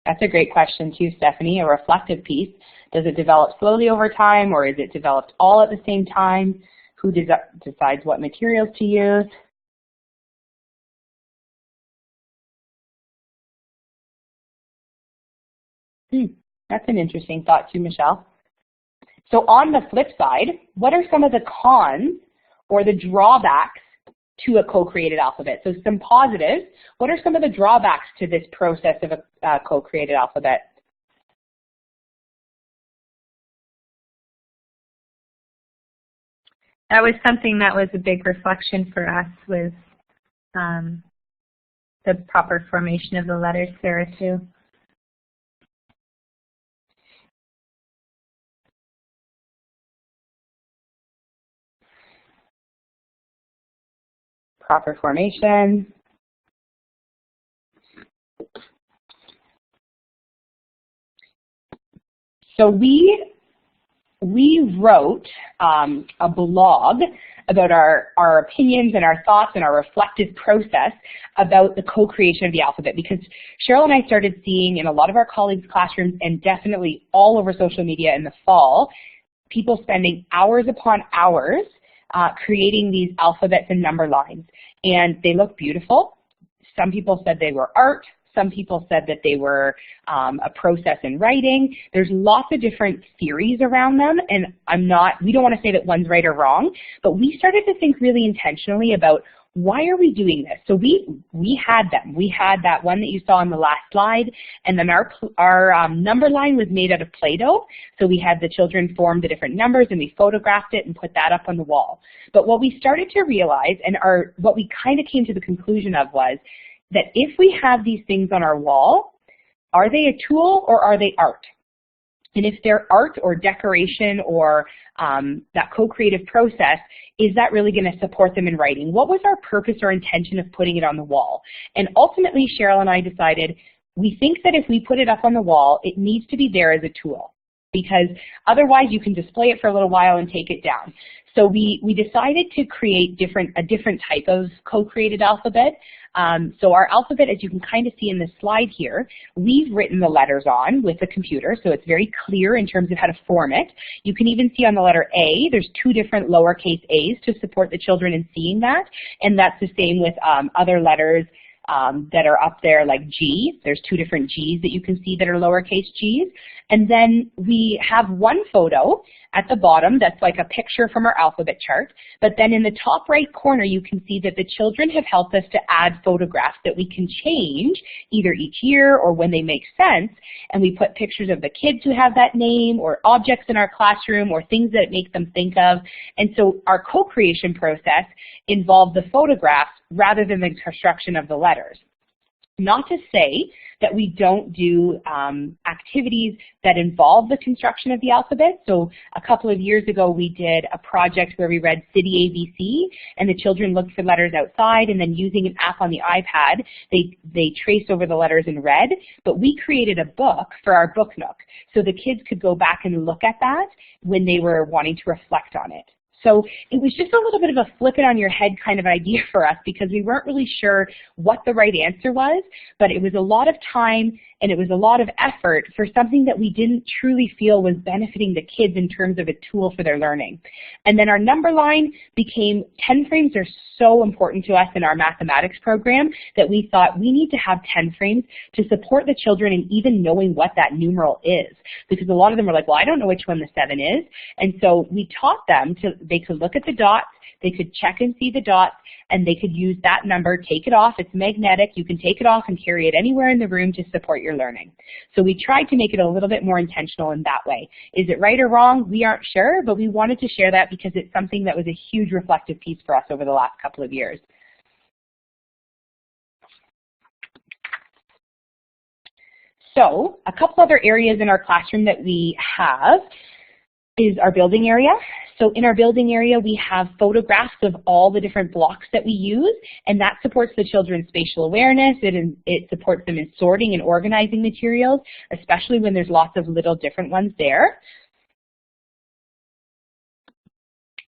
That's a great question too, Stephanie. A reflective piece. Does it develop slowly over time, or is it developed all at the same time? Who decides what materials to use? That's an interesting thought too, Michelle. So on the flip side, what are some of the cons or the drawbacks to a co-created alphabet? So some positives. What are some of the drawbacks to this process of a co-created alphabet? That was something that was a big reflection for us, was the proper formation of the letters, Sarah, too. Proper formation. So we wrote a blog about our opinions and our thoughts and our reflective process about the co-creation of the alphabet, because Cheryl and I started seeing in a lot of our colleagues' classrooms, and definitely all over social media in the fall, people spending hours upon hours creating these alphabets and number lines. And they look beautiful. Some people said they were art. Some people said that they were a process in writing. There's lots of different theories around them, and we don't want to say that one's right or wrong, but we started to think really intentionally about, why are we doing this? So we had them. We had that one that you saw on the last slide, and then our number line was made out of Play-Doh. So we had the children form the different numbers, and we photographed it and put that up on the wall. But what we started to realize, and what we kind of came to the conclusion of, was that if we have these things on our wall, are they a tool or are they art? And if they're art or decoration or that co-creative process, is that really going to support them in writing? What was our purpose or intention of putting it on the wall? And ultimately, Cheryl and I decided, we think that if we put it up on the wall, it needs to be there as a tool, because otherwise you can display it for a little while and take it down. So we decided to create a different type of co-created alphabet. So our alphabet, as you can kind of see in this slide here, we've written the letters on with the computer, so it's very clear in terms of how to form it. You can even see on the letter A, there's 2 different lowercase a's to support the children in seeing that, and that's the same with other letters that are up there, like G. There's 2 different G's that you can see that are lowercase g's. And then we have one photo at the bottom that's like a picture from our alphabet chart. But then in the top right corner, you can see that the children have helped us to add photographs that we can change either each year or when they make sense. And we put pictures of the kids who have that name, or objects in our classroom, or things that it makes them think of. And so our co-creation process involved the photographs rather than the construction of the letters. Not to say that we don't do activities that involve the construction of the alphabet. So a couple of years ago, we did a project where we read City ABC, and the children looked for letters outside, and then using an app on the iPad, they traced over the letters in red. But we created a book for our book nook, so the kids could go back and look at that when they were wanting to reflect on it. So it was just a little bit of a flip it on your head kind of idea for us, because we weren't really sure what the right answer was, but it was a lot of time and it was a lot of effort for something that we didn't truly feel was benefiting the kids in terms of a tool for their learning. And then our number line became, 10 frames are so important to us in our mathematics program that we thought we need to have 10 frames to support the children in even knowing what that numeral is. Because a lot of them were like, well, I don't know which one the 7 is. And so we taught them they could look at the dots, they could check and see the dots, and they could use that number, take it off. It's magnetic. You can take it off and carry it anywhere in the room to support your learning. So we tried to make it a little bit more intentional in that way. Is it right or wrong? We aren't sure, but we wanted to share that because it's something that was a huge reflective piece for us over the last couple of years. So a couple other areas in our classroom that we have is our building area. So in our building area, we have photographs of all the different blocks that we use, and that supports the children's spatial awareness. It supports them in sorting and organizing materials, especially when there's lots of little different ones there.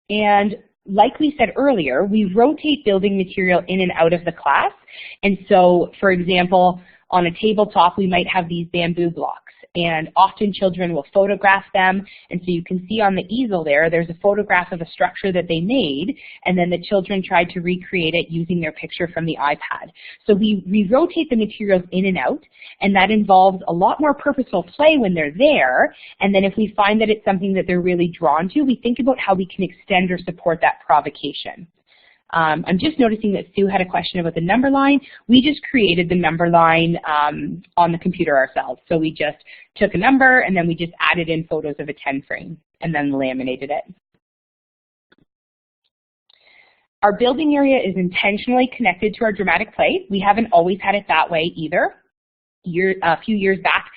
And like we said earlier, we rotate building material in and out of the class. And so, for example, on a tabletop, we might have these bamboo blocks. and often children will photograph them. And so you can see on the easel there's a photograph of a structure that they made, and then the children tried to recreate it using their picture from the iPad. So we rotate the materials in and out, and that involves a lot more purposeful play when they're there. And then if we find that it's something that they're really drawn to, we think about how we can extend or support that provocation. I'm just noticing that Sue had a question about the number line. We just created the number line on the computer ourselves. So we just took a number and then we just added in photos of a 10 frame and then laminated it. Our building area is intentionally connected to our dramatic play. We haven't always had it that way either. A few years back,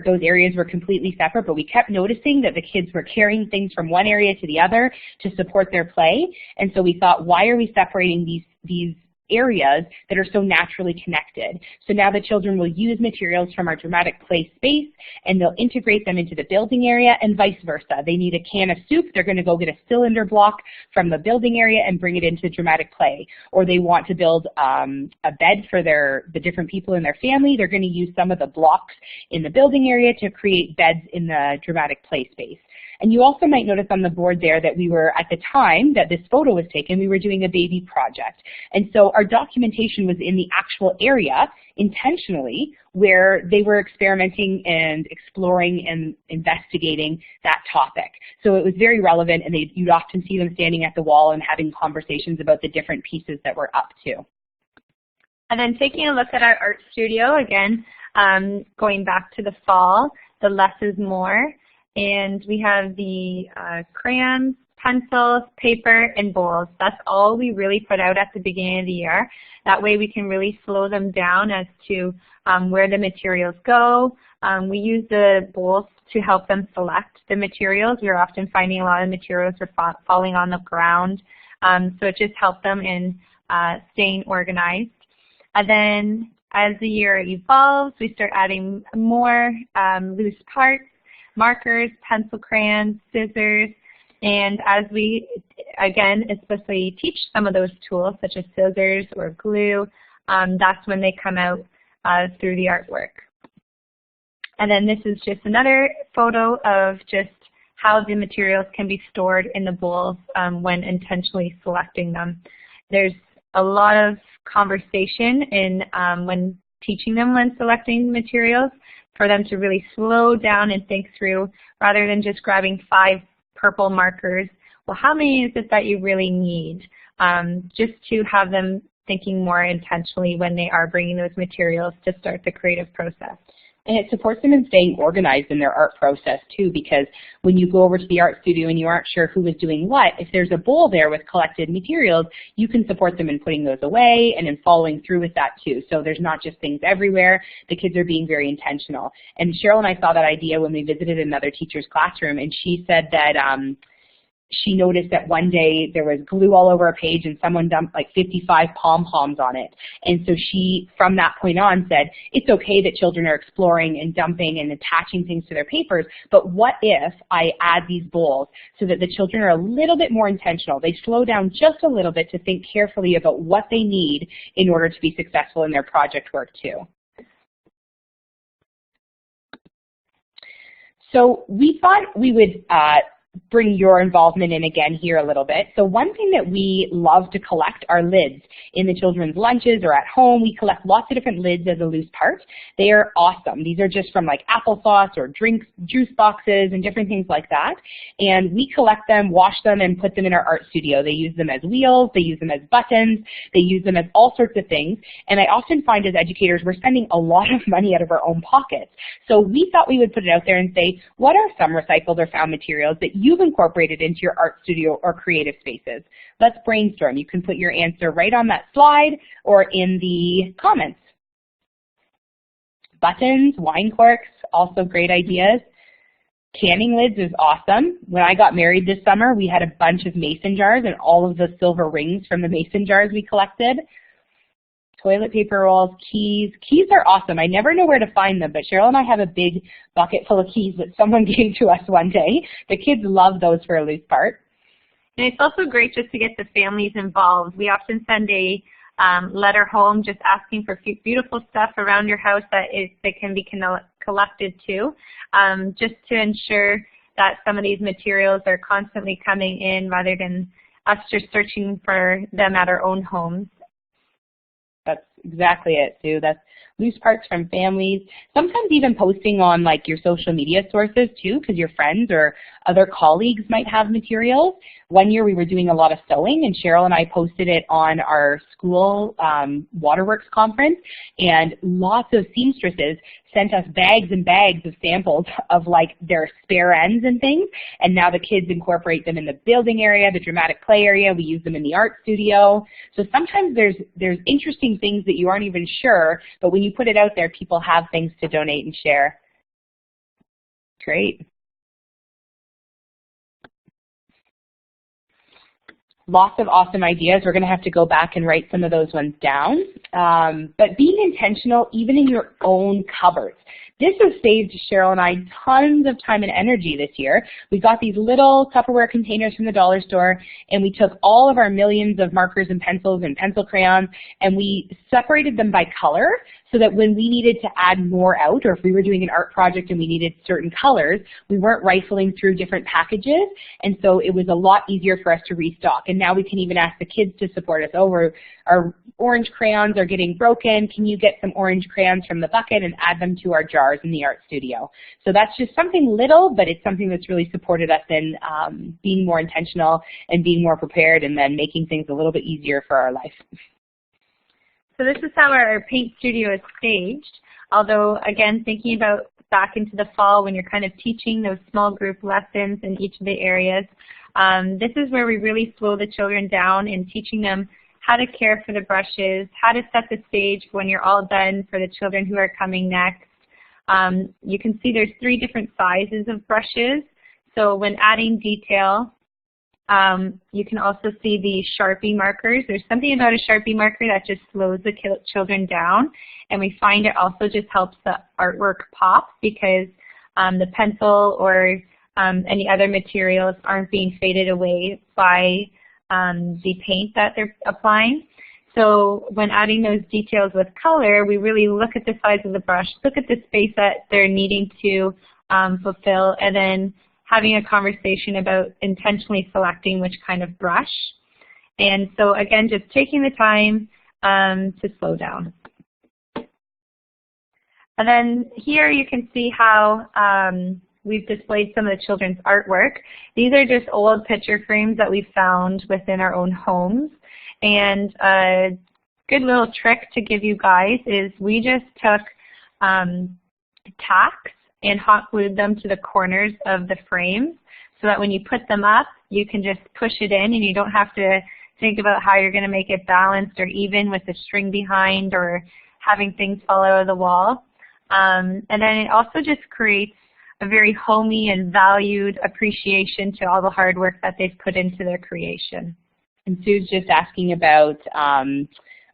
those areas were completely separate, but we kept noticing that the kids were carrying things from one area to the other to support their play. And so we thought, why are we separating these areas that are so naturally connected? So now the children will use materials from our dramatic play space and they'll integrate them into the building area and vice versa. They need a can of soup, they're going to go get a cylinder block from the building area and bring it into dramatic play. Or they want to build a bed for the different people in their family, they're going to use some of the blocks in the building area to create beds in the dramatic play space. And you also might notice on the board there that we were, at the time that this photo was taken, we were doing a baby project. And so our documentation was in the actual area, intentionally, where they were experimenting and exploring and investigating that topic. So it was very relevant, and you'd often see them standing at the wall and having conversations about the different pieces that we're up to. And then taking a look at our art studio, again, going back to the fall, the less is more. And we have the crayons, pencils, paper, and bowls. That's all we really put out at the beginning of the year. That way we can really slow them down as to where the materials go. We use the bowls to help them select the materials. We're often finding a lot of materials are falling on the ground. So it just helped them in staying organized. And then as the year evolves, we start adding more loose parts, markers, pencil, crayons, scissors, and as we, again, especially teach some of those tools, such as scissors or glue, that's when they come out through the artwork. And then this is just another photo of just how the materials can be stored in the bowls when intentionally selecting them. There's a lot of conversation in when teaching them when selecting materials, for them to really slow down and think through, rather than just grabbing 5 purple markers. Well, how many is it that you really need? Just to have them thinking more intentionally when they are bringing those materials to start the creative process. And it supports them in staying organized in their art process too, because when you go over to the art studio and you aren't sure who is doing what, if there's a bowl there with collected materials, you can support them in putting those away and in following through with that too. So there's not just things everywhere. The kids are being very intentional. And Cheryl and I saw that idea when we visited another teacher's classroom, and she said that she noticed that one day there was glue all over a page and someone dumped like 55 pom-poms on it. And so she, from that point on, said, it's okay that children are exploring and dumping and attaching things to their papers, but what if I add these bowls so that the children are a little bit more intentional? They slow down just a little bit to think carefully about what they need in order to be successful in their project work too. So we thought we would bring your involvement in again here a little bit. So one thing that we love to collect are lids. In the children's lunches or at home, we collect lots of different lids as a loose part. They are awesome. These are just from like applesauce or juice boxes and different things like that. And we collect them, wash them, and put them in our art studio. They use them as wheels, they use them as buttons, they use them as all sorts of things. And I often find as educators, we're spending a lot of money out of our own pockets. So we thought we would put it out there and say, what are some recycled or found materials that you've incorporated into your art studio or creative spaces? Let's brainstorm. You can put your answer right on that slide or in the comments. Buttons, wine corks, also great ideas. Canning lids is awesome. When I got married this summer, we had a bunch of mason jars and all of the silver rings from the mason jars we collected. Toilet paper rolls, keys. Keys are awesome. I never know where to find them, but Cheryl and I have a big bucket full of keys that someone gave to us one day. The kids love those for a loose part. And it's also great just to get the families involved. We often send a letter home just asking for beautiful stuff around your house that can be collected too, just to ensure that some of these materials are constantly coming in rather than us just searching for them at our own homes. That's exactly it, Sue. That's loose parts from families, sometimes even posting on like your social media sources too, because your friends or other colleagues might have materials. One year we were doing a lot of sewing, and Cheryl and I posted it on our school waterworks conference, and lots of seamstresses sent us bags and bags of samples of like their spare ends and things, and now the kids incorporate them in the building area, the dramatic play area. We use them in the art studio. So sometimes there's interesting things that you aren't even sure, but when you put it out there, people have things to donate and share. Great. Lots of awesome ideas. We're going to have to go back and write some of those ones down. But being intentional, even in your own cupboards. This has saved Cheryl and I tons of time and energy this year. We got these little Tupperware containers from the dollar store, and we took all of our millions of markers and pencils and pencil crayons, and we separated them by color so that when we needed to add more out, or if we were doing an art project and we needed certain colors, we weren't rifling through different packages, and so it was a lot easier for us to restock. And now we can even ask the kids to support us. Oh, our orange crayons are getting broken. Can you get some orange crayons from the bucket and add them to our jars in the art studio? So that's just something little, but it's something that's really supported us in being more intentional and being more prepared, and then making things a little bit easier for our life. So this is how our paint studio is staged, although again, thinking about back into the fall when you're kind of teaching those small group lessons in each of the areas, this is where we really slow the children down in teaching them how to care for the brushes, how to set the stage when you're all done for the children who are coming next. You can see there's 3 different sizes of brushes. So when adding detail, you can also see the Sharpie markers. There's something about a Sharpie marker that just slows the children down, and we find it also just helps the artwork pop because the pencil or any other materials aren't being faded away by the paint that they're applying. So when adding those details with color, we really look at the size of the brush, look at the space that they're needing to fulfill, and then having a conversation about intentionally selecting which kind of brush. And so again, just taking the time to slow down. And then here you can see how we've displayed some of the children's artwork. These are just old picture frames that we found within our own homes. And a good little trick to give you guys is we just took tacks and hot glued them to the corners of the frames so that when you put them up, you can just push it in and you don't have to think about how you're going to make it balanced or even with the string behind or having things fall out of the wall. And then it also just creates a very homey and valued appreciation to all the hard work that they've put into their creation. And Sue's just asking about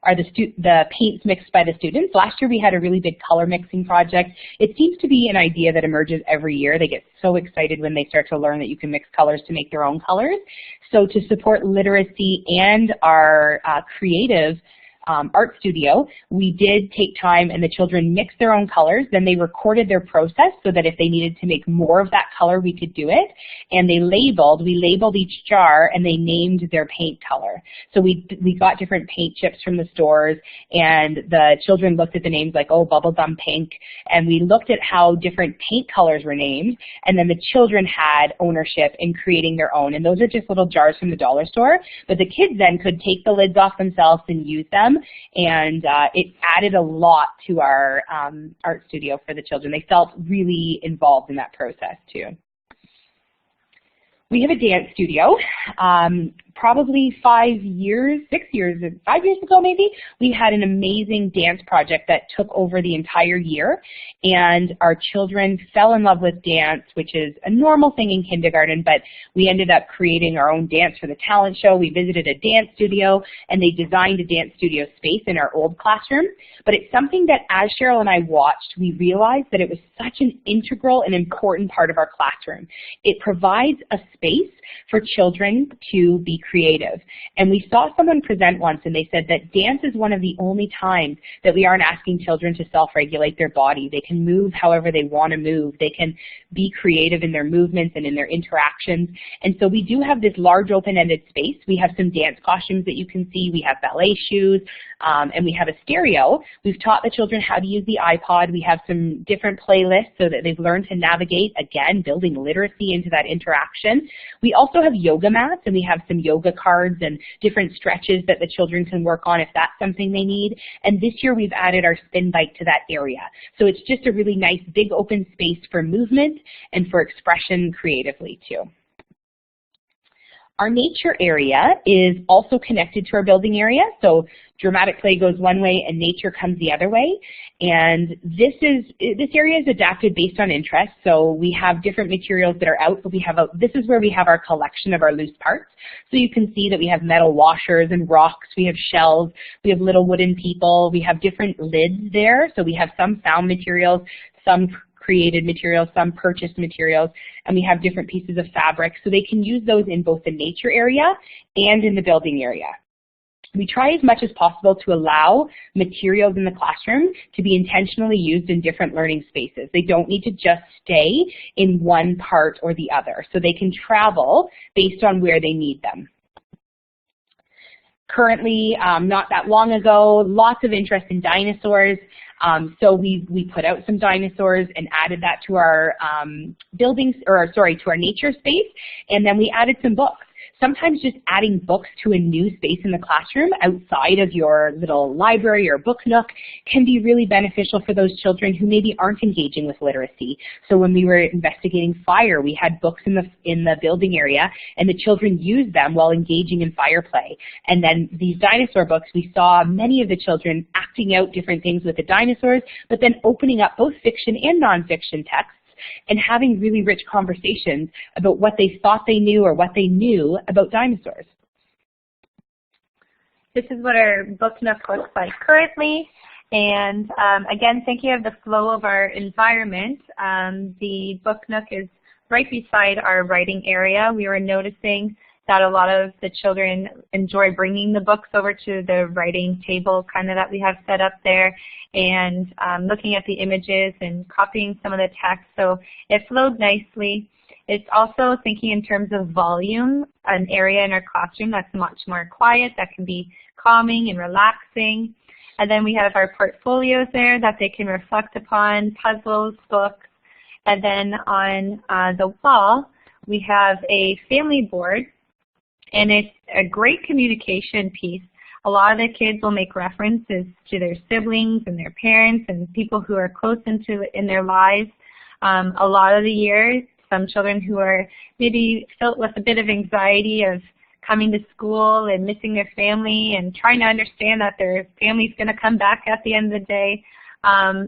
are the paints mixed by the students? Last year we had a really big color mixing project. It seems to be an idea that emerges every year. They get so excited when they start to learn that you can mix colors to make their own colors. So to support literacy and our creative art studio, we did take time and the children mixed their own colors. Then they recorded their process so that if they needed to make more of that color, we could do it. And we labeled each jar and they named their paint color. So we got different paint chips from the stores and the children looked at the names like, oh, bubblegum pink. And we looked at how different paint colors were named. And then the children had ownership in creating their own. And those are just little jars from the dollar store. But the kids then could take the lids off themselves and use them. And it added a lot to our art studio for the children. They felt really involved in that process too. We have a dance studio. Probably 5 years ago maybe, we had an amazing dance project that took over the entire year, and our children fell in love with dance, which is a normal thing in kindergarten, but we ended up creating our own dance for the talent show. We visited a dance studio, and they designed a dance studio space in our old classroom, but it's something that as Cheryl and I watched, we realized that it was such an integral and important part of our classroom. It provides a space for children to be be creative. And we saw someone present once and they said that dance is one of the only times that we aren't asking children to self-regulate their body. They can move however they want to move. They can be creative in their movements and in their interactions. And so we do have this large open-ended space. We have some dance costumes that you can see. We have ballet shoes, and we have a stereo. We've taught the children how to use the iPod. We have some different playlists so that they've learned to navigate, again, building literacy into that interaction. We also have yoga mats, and we have some yoga cards and different stretches that the children can work on if that's something they need. And this year we've added our spin bike to that area. So it's just a really nice big open space for movement and for expression creatively too. Our nature area is also connected to our building area. So dramatic play goes one way and nature comes the other way. And this area is adapted based on interest. So we have different materials that are out, but this is where we have our collection of our loose parts. So you can see that we have metal washers and rocks, we have shells, we have little wooden people, we have different lids there. So we have some found materials, some created materials, some purchased materials, and we have different pieces of fabric. So they can use those in both the nature area and in the building area. We try as much as possible to allow materials in the classroom to be intentionally used in different learning spaces. They don't need to just stay in one part or the other. So they can travel based on where they need them. Currently, not that long ago, lots of interest in dinosaurs. So we put out some dinosaurs and added that to our to our nature space, and then we added some books. Sometimes just adding books to a new space in the classroom outside of your little library or book nook can be really beneficial for those children who maybe aren't engaging with literacy. So when we were investigating fire, we had books in the building area, and the children used them while engaging in fire play. And then these dinosaur books, we saw many of the children acting out different things with the dinosaurs, but then opening up both fiction and nonfiction texts and having really rich conversations about what they thought they knew or what they knew about dinosaurs. This is what our book nook looks like currently. And again, thinking of the flow of our environment, the book nook is right beside our writing area. We were noticing that a lot of the children enjoy bringing the books over to the writing table kind of that we have set up there, and looking at the images and copying some of the text. So it flowed nicely. It's also thinking in terms of volume, an area in our classroom that's much more quiet, that can be calming and relaxing. And then we have our portfolios there that they can reflect upon, puzzles, books. And then on the wall, we have a family board. And it's a great communication piece. A lot of the kids will make references to their siblings and their parents and people who are close in their lives. A lot of the years, some children who are maybe filled with a bit of anxiety of coming to school and missing their family and trying to understand that their family's going to come back at the end of the day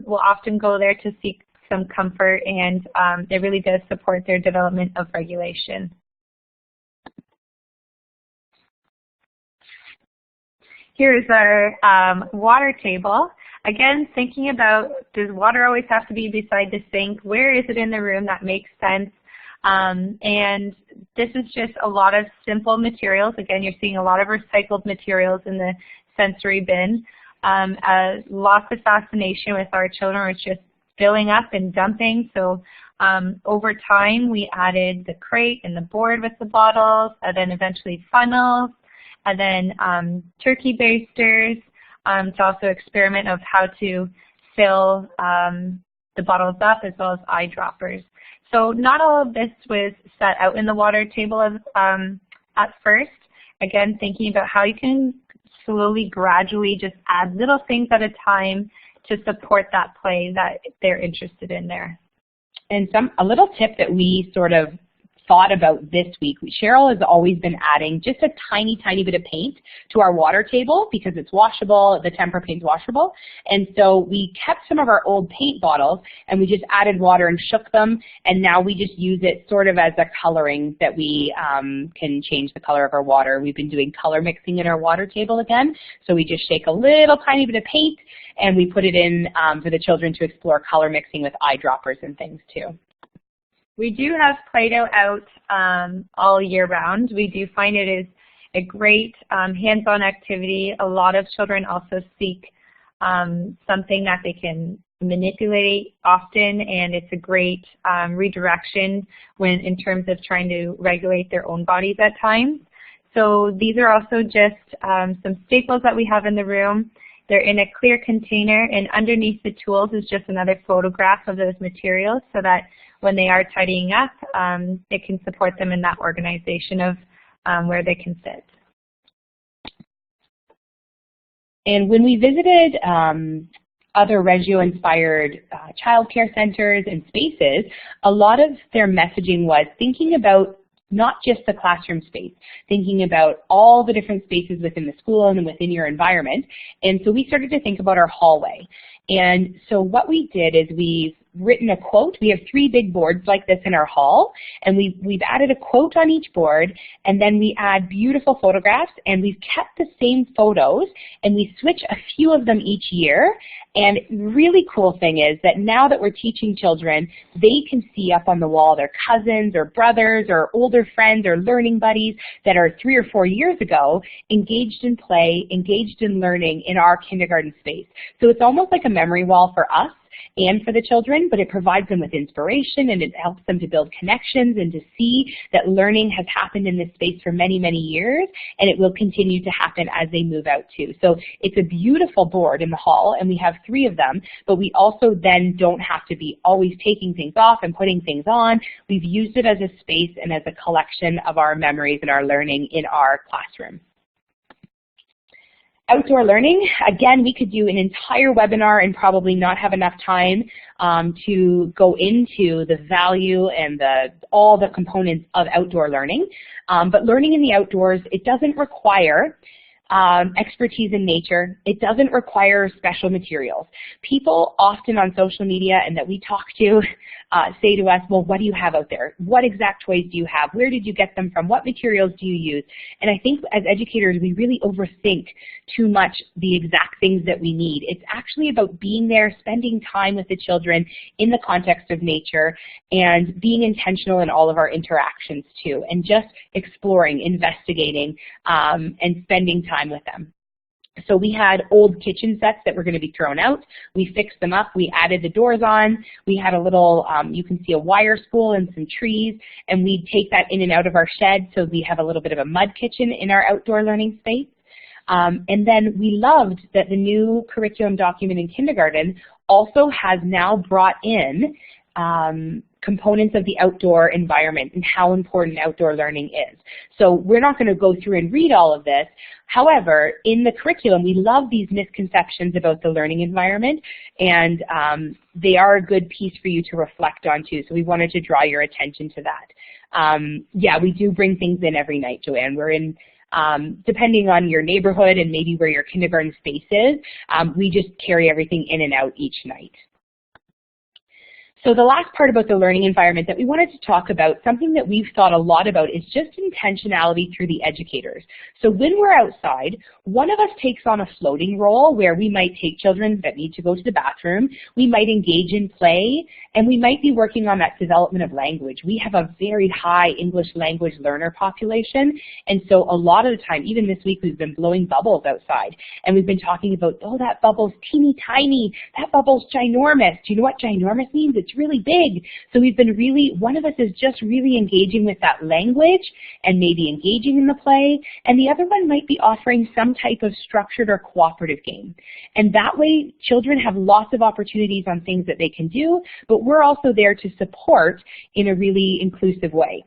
will often go there to seek some comfort, and it really does support their development of regulation. Here's our water table. Again, thinking about, does water always have to be beside the sink? Where is it in the room that makes sense? And this is just a lot of simple materials. Again, you're seeing a lot of recycled materials in the sensory bin. Lots of fascination with our children with just filling up and dumping. So over time, we added the crate and the board with the bottles, and then eventually funnels, and then turkey basters, to also experiment of how to fill the bottles up, as well as eyedroppers. So not all of this was set out in the water table at first. Again, thinking about how you can slowly, gradually just add little things at a time to support that play that they're interested in there. And a little tip that we sort of thought about this week, Cheryl has always been adding just a tiny, tiny bit of paint to our water table because it's washable, the tempera paint's washable. And so we kept some of our old paint bottles and we just added water and shook them, and now we just use it sort of as a coloring that we can change the color of our water. We've been doing color mixing in our water table again, so we just shake a little tiny bit of paint and we put it in for the children to explore color mixing with eyedroppers and things too. We do have Play-Doh out all year round. We do find it is a great hands-on activity. A lot of children also seek something that they can manipulate often, and it's a great redirection when in terms of trying to regulate their own bodies at times. So these are also just some staples that we have in the room. They're in a clear container, and underneath the tools is just another photograph of those materials so that when they are tidying up, it can support them in that organization of where they can sit. And when we visited other Reggio-inspired childcare centers and spaces, a lot of their messaging was thinking about not just the classroom space, thinking about all the different spaces within the school and within your environment. And so we started to think about our hallway. And so what we did is we've written a quote. We have 3 big boards like this in our hall, and we've added a quote on each board, and then we add beautiful photographs, and we've kept the same photos, and we switch a few of them each year. And the really cool thing is that now that we're teaching children, they can see up on the wall their cousins or brothers or older friends or learning buddies that are 3 or 4 years ago engaged in play, engaged in learning in our kindergarten space. So it's almost like a memory wall for us and for the children, but it provides them with inspiration, and it helps them to build connections and to see that learning has happened in this space for many, many years, and it will continue to happen as they move out too. So it's a beautiful board in the hall, and we have 3 of them, but we also then don't have to be always taking things off and putting things on. We've used it as a space and as a collection of our memories and our learning in our classroom. Outdoor learning, again, we could do an entire webinar and probably not have enough time to go into the value and all the components of outdoor learning. But learning in the outdoors, it doesn't require expertise in nature. It doesn't require special materials. People often on social media and that we talk to say to us, well, what do you have out there? What exact toys do you have? Where did you get them from? What materials do you use? And I think as educators, we really overthink too much the exact things that we need. It's actually about being there, spending time with the children in the context of nature, and being intentional in all of our interactions too, and just exploring, investigating, and spending time with them. So we had old kitchen sets that were going to be thrown out. We fixed them up. We added the doors on. We had a little, you can see a wire spool and some trees, and we take that in and out of our shed, so we have a little bit of a mud kitchen in our outdoor learning space. And then we loved that the new curriculum document in kindergarten also has now brought in components of the outdoor environment and how important outdoor learning is. So we're not going to go through and read all of this. However, in the curriculum, we love these misconceptions about the learning environment, and they are a good piece for you to reflect on too. So we wanted to draw your attention to that. Yeah, we do bring things in every night, Joanne. We're in, depending on your neighborhood and maybe where your kindergarten space is, we just carry everything in and out each night. So the last part about the learning environment that we wanted to talk about, something that we've thought a lot about, is just intentionality through the educators. So when we're outside, one of us takes on a floating role where we might take children that need to go to the bathroom, we might engage in play, and we might be working on that development of language. We have a very high English language learner population, and so a lot of the time, even this week, we've been blowing bubbles outside, and we've been talking about, oh, that bubble's teeny tiny, that bubble's ginormous. Do you know what ginormous means? It's really big. So we've been really, one of us is just really engaging with that language and maybe engaging in the play, and the other one might be offering some type of structured or cooperative game. And that way, children have lots of opportunities on things that they can do, but we're also there to support in a really inclusive way.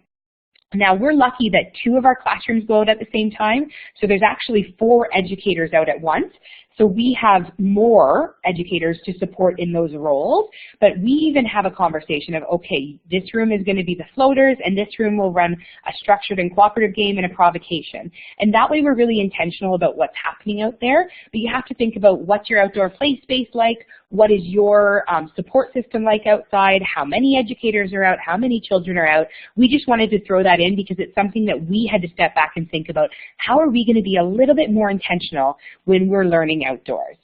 Now, we're lucky that 2 of our classrooms go out at the same time, so there's actually 4 educators out at once. So we have more educators to support in those roles, but we even have a conversation of, okay, this room is going to be the floaters, and this room will run a structured and cooperative game and a provocation. And that way we're really intentional about what's happening out there, but you have to think about what's your outdoor play space like, what is your support system like outside, how many educators are out, how many children are out. We just wanted to throw that in because it's something that we had to step back and think about. How are we going to be a little bit more intentional when we're learning outdoors?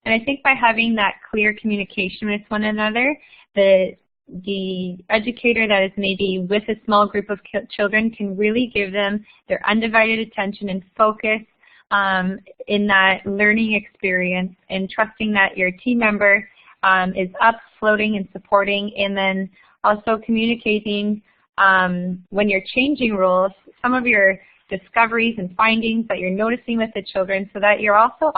And I think by having that clear communication with one another, the the educator that is maybe with a small group of children can really give them their undivided attention and focus in that learning experience, and trusting that your team member is up, floating, and supporting, and then also communicating when you're changing roles, some of your discoveries and findings that you're noticing with the children, so that you're also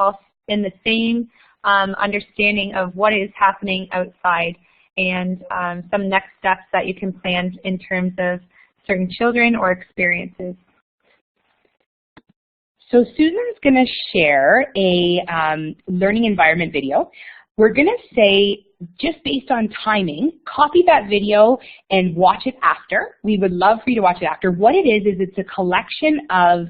in the same understanding of what is happening outside, and some next steps that you can plan in terms of certain children or experiences. So Susan's going to share a learning environment video. We're going to say, just based on timing, copy that video and watch it after. We would love for you to watch it after. What it is it's a collection of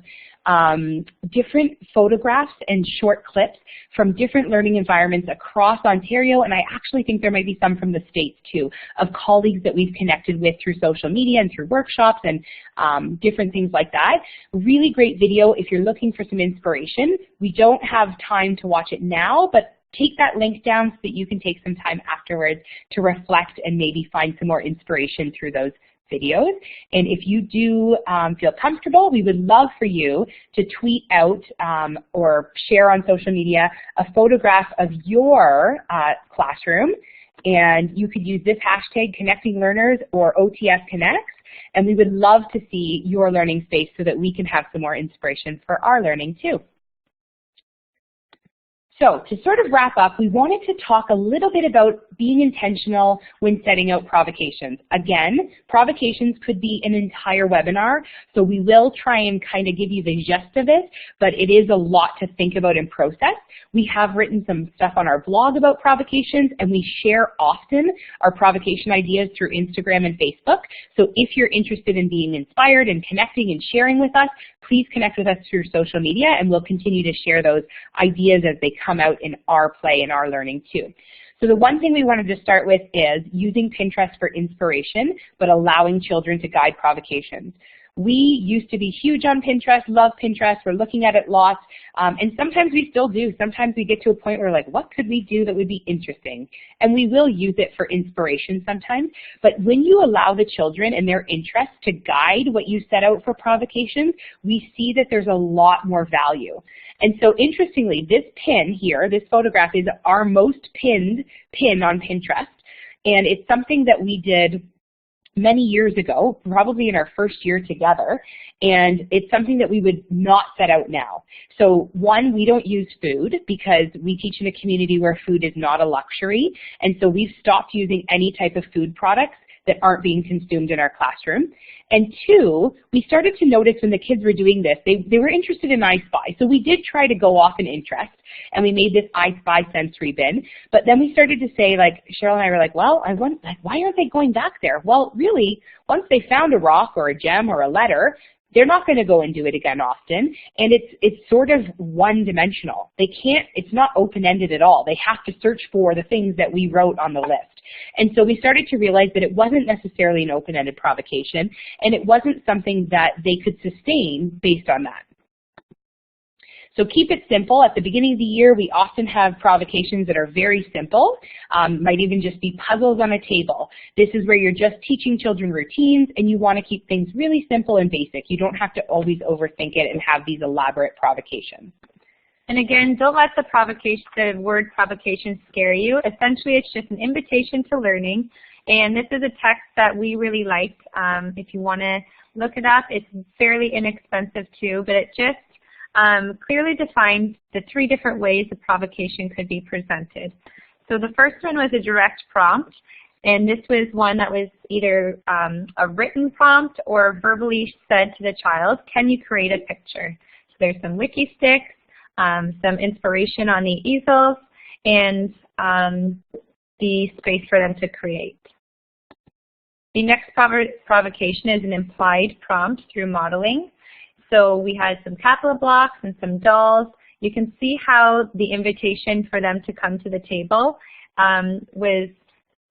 different photographs and short clips from different learning environments across Ontario, and I actually think there might be some from the States too, of colleagues that we've connected with through social media and through workshops and different things like that. Really great video if you're looking for some inspiration. We don't have time to watch it now, but take that link down so that you can take some time afterwards to reflect and maybe find some more inspiration through those videos. And if you do feel comfortable, we would love for you to tweet out or share on social media a photograph of your classroom. And you could use this hashtag, Connecting Learners or OTF Connects, and we would love to see your learning space so that we can have some more inspiration for our learning too. So to sort of wrap up, we wanted to talk a little bit about being intentional when setting out provocations. Again, provocations could be an entire webinar, so we will try and kind of give you the gist of it, but it is a lot to think about and process. We have written some stuff on our blog about provocations, and we share often our provocation ideas through Instagram and Facebook. So if you're interested in being inspired and connecting and sharing with us, please connect with us through social media, and we'll continue to share those ideas as they come out in our play and our learning too. So the one thing we wanted to start with is using Pinterest for inspiration, but allowing children to guide provocations. We used to be huge on Pinterest, love Pinterest, we're looking at it lots, and sometimes we still do. Sometimes we get to a point where we're like, what could we do that would be interesting? And we will use it for inspiration sometimes, but when you allow the children and their interests to guide what you set out for provocations, we see that there's a lot more value. And so interestingly, this pin here, this photograph is our most pinned pin on Pinterest, and it's something that we did many years ago, probably in our first year together, and it's something that we would not set out now. So one, we don't use food because we teach in a community where food is not a luxury, and so we've stopped using any type of food products that aren't being consumed in our classroom. And two, we started to notice when the kids were doing this, they were interested in I Spy. So we did try to go off in interest, and we made this I Spy sensory bin. But then we started to say, like, Cheryl and I were like, well, why aren't they going back there? Well, really, once they found a rock or a gem or a letter, they're not going to go and do it again often, and it's sort of one-dimensional. It's not open-ended at all. They have to search for the things that we wrote on the list. And so we started to realize that it wasn't necessarily an open-ended provocation, and it wasn't something that they could sustain based on that. So keep it simple. At the beginning of the year, we often have provocations that are very simple, might even just be puzzles on a table. This is where you're just teaching children routines, and you want to keep things really simple and basic. You don't have to always overthink it and have these elaborate provocations. And again, don't let the word provocation scare you. Essentially, it's just an invitation to learning. And this is a text that we really liked. If you want to look it up, it's fairly inexpensive too, but it just clearly defines the 3 different ways a provocation could be presented. So the first one was a direct prompt, and this was one that was either a written prompt or verbally said to the child, can you create a picture? So there's some wiki sticks, some inspiration on the easels, and the space for them to create. The next provocation is an implied prompt through modeling. So we had some capital blocks and some dolls. You can see how the invitation for them to come to the table was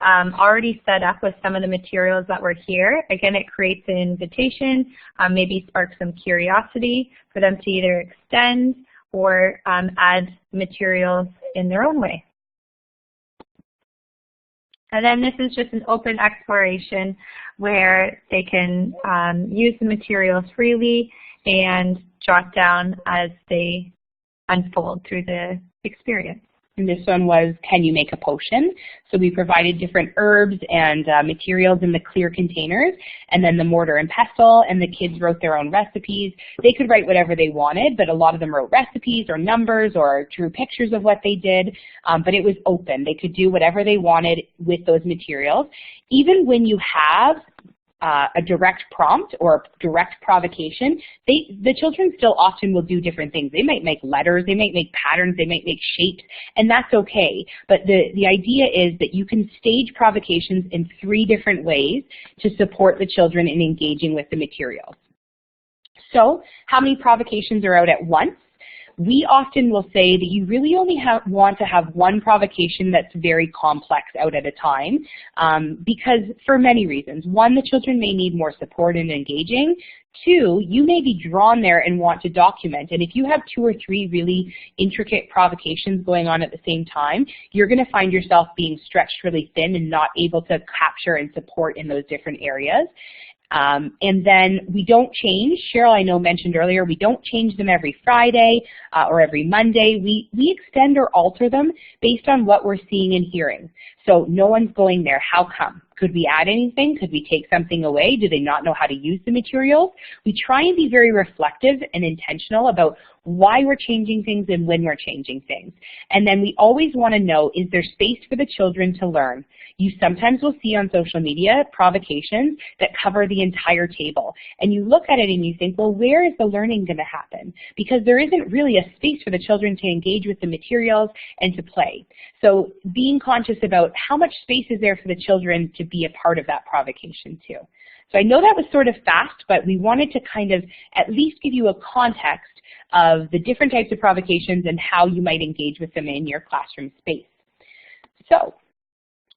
already set up with some of the materials that were here. Again, it creates an invitation, maybe sparks some curiosity for them to either extend or add materials in their own way. And then this is just an open exploration where they can use the materials freely and jot down as they unfold through the experience. And this one was, can you make a potion? So we provided different herbs and materials in the clear containers, and then the mortar and pestle, and the kids wrote their own recipes. They could write whatever they wanted, but a lot of them wrote recipes or numbers or drew pictures of what they did, but it was open. They could do whatever they wanted with those materials. Even when you have a direct prompt or a direct provocation, the children still often will do different things. They might make letters, they might make patterns, they might make shapes, and that's okay. But the idea is that you can stage provocations in 3 different ways to support the children in engaging with the materials. So, how many provocations are out at once? We often will say that you really only want to have 1 provocation that's very complex out at a time because for many reasons. 1, the children may need more support in engaging. 2, you may be drawn there and want to document. And if you have 2 or 3 really intricate provocations going on at the same time, you're going to find yourself being stretched really thin and not able to capture and support in those different areas. And then we don't change. Cheryl, I know, mentioned earlier, we don't change them every Friday or every Monday. We extend or alter them based on what we're seeing and hearing. So no one's going there. How come? Could we add anything? Could we take something away? Do they not know how to use the materials? We try and be very reflective and intentional about why we're changing things and when we're changing things. And then we always want to know, is there space for the children to learn? You sometimes will see on social media provocations that cover the entire table. And you look at it and you think, well, where is the learning going to happen? Because there isn't really a space for the children to engage with the materials and to play. So being conscious about how much space is there for the children to be a part of that provocation too. So I know that was sort of fast, but we wanted to kind of at least give you a context of the different types of provocations and how you might engage with them in your classroom space. So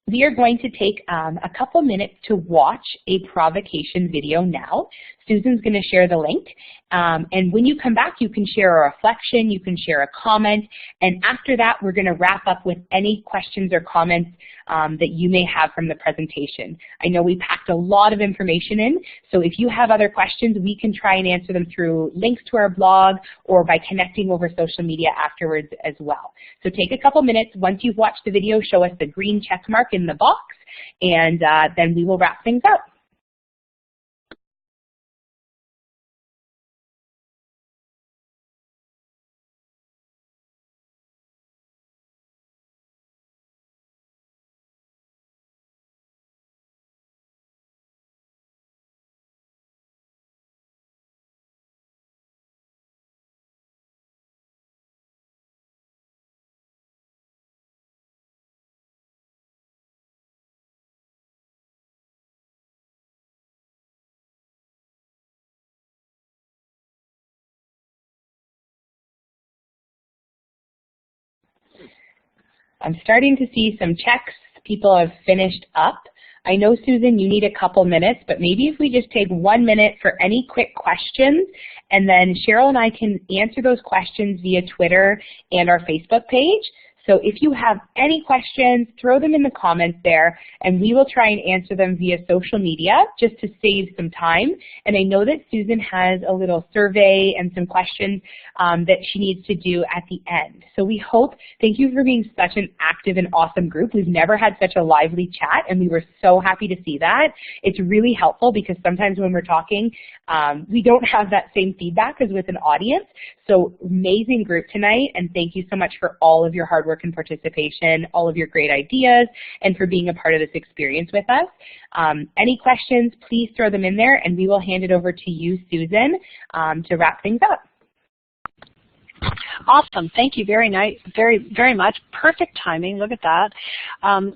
we are going to take a couple minutes to watch a provocation video now. Susan's going to share the link. And when you come back, you can share a reflection, you can share a comment, and after that, we're going to wrap up with any questions or comments that you may have from the presentation. I know we packed a lot of information in, so if you have other questions, we can try and answer them through links to our blog or by connecting over social media afterwards as well. So take a couple minutes. Once you've watched the video, show us the green check mark in the box, and then we will wrap things up. I'm starting to see some checks. People have finished up. I know, Susan, you need a couple minutes, but maybe if we just take 1 minute for any quick questions, and then Cheryl and I can answer those questions via Twitter and our Facebook page. So if you have any questions, throw them in the comments there, and we will try and answer them via social media just to save some time. And I know that Susan has a little survey and some questions that she needs to do at the end. So we hope, thank you for being such an active and awesome group. We've never had such a lively chat, and we were so happy to see that. It's really helpful because sometimes when we're talking, we don't have that same feedback as with an audience. So amazing group tonight, and thank you so much for all of your hard work and participation, all of your great ideas, and for being a part of this experience with us. Any questions, please throw them in there, and we will hand it over to you, Susan, to wrap things up. Awesome. Thank you very much. Perfect timing. Look at that.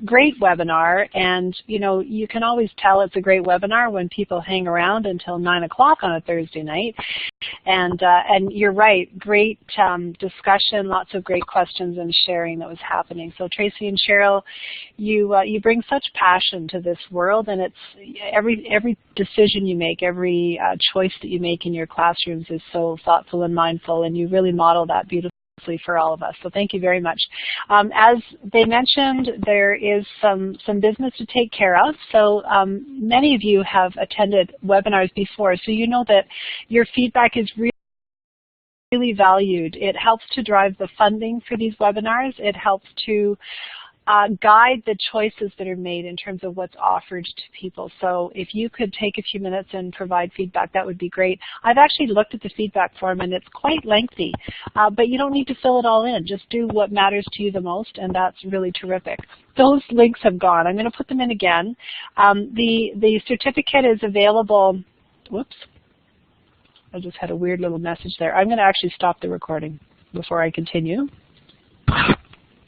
Great webinar. And, you know, you can always tell it's a great webinar when people hang around until 9 o'clock on a Thursday night. And you're right. Great discussion, lots of great questions and sharing that was happening. So Tracy and Cheryl, you bring such passion to this world, and it's every decision you make, every choice that you make in your classrooms is so thoughtful and mindful, and you really model that beautifully for all of us. So thank you very much. As they mentioned, there is some business to take care of. So many of you have attended webinars before, so you know that your feedback is really valued. It helps to drive the funding for these webinars. It helps to guide the choices that are made in terms of what's offered to people. So if you could take a few minutes and provide feedback, that would be great. I've actually looked at the feedback form and it's quite lengthy, but you don't need to fill it all in. Just do what matters to you the most, and that's really terrific. Those links have gone. I'm going to put them in again. The certificate is available. Whoops. I just had a weird little message there. I'm going to actually stop the recording before I continue.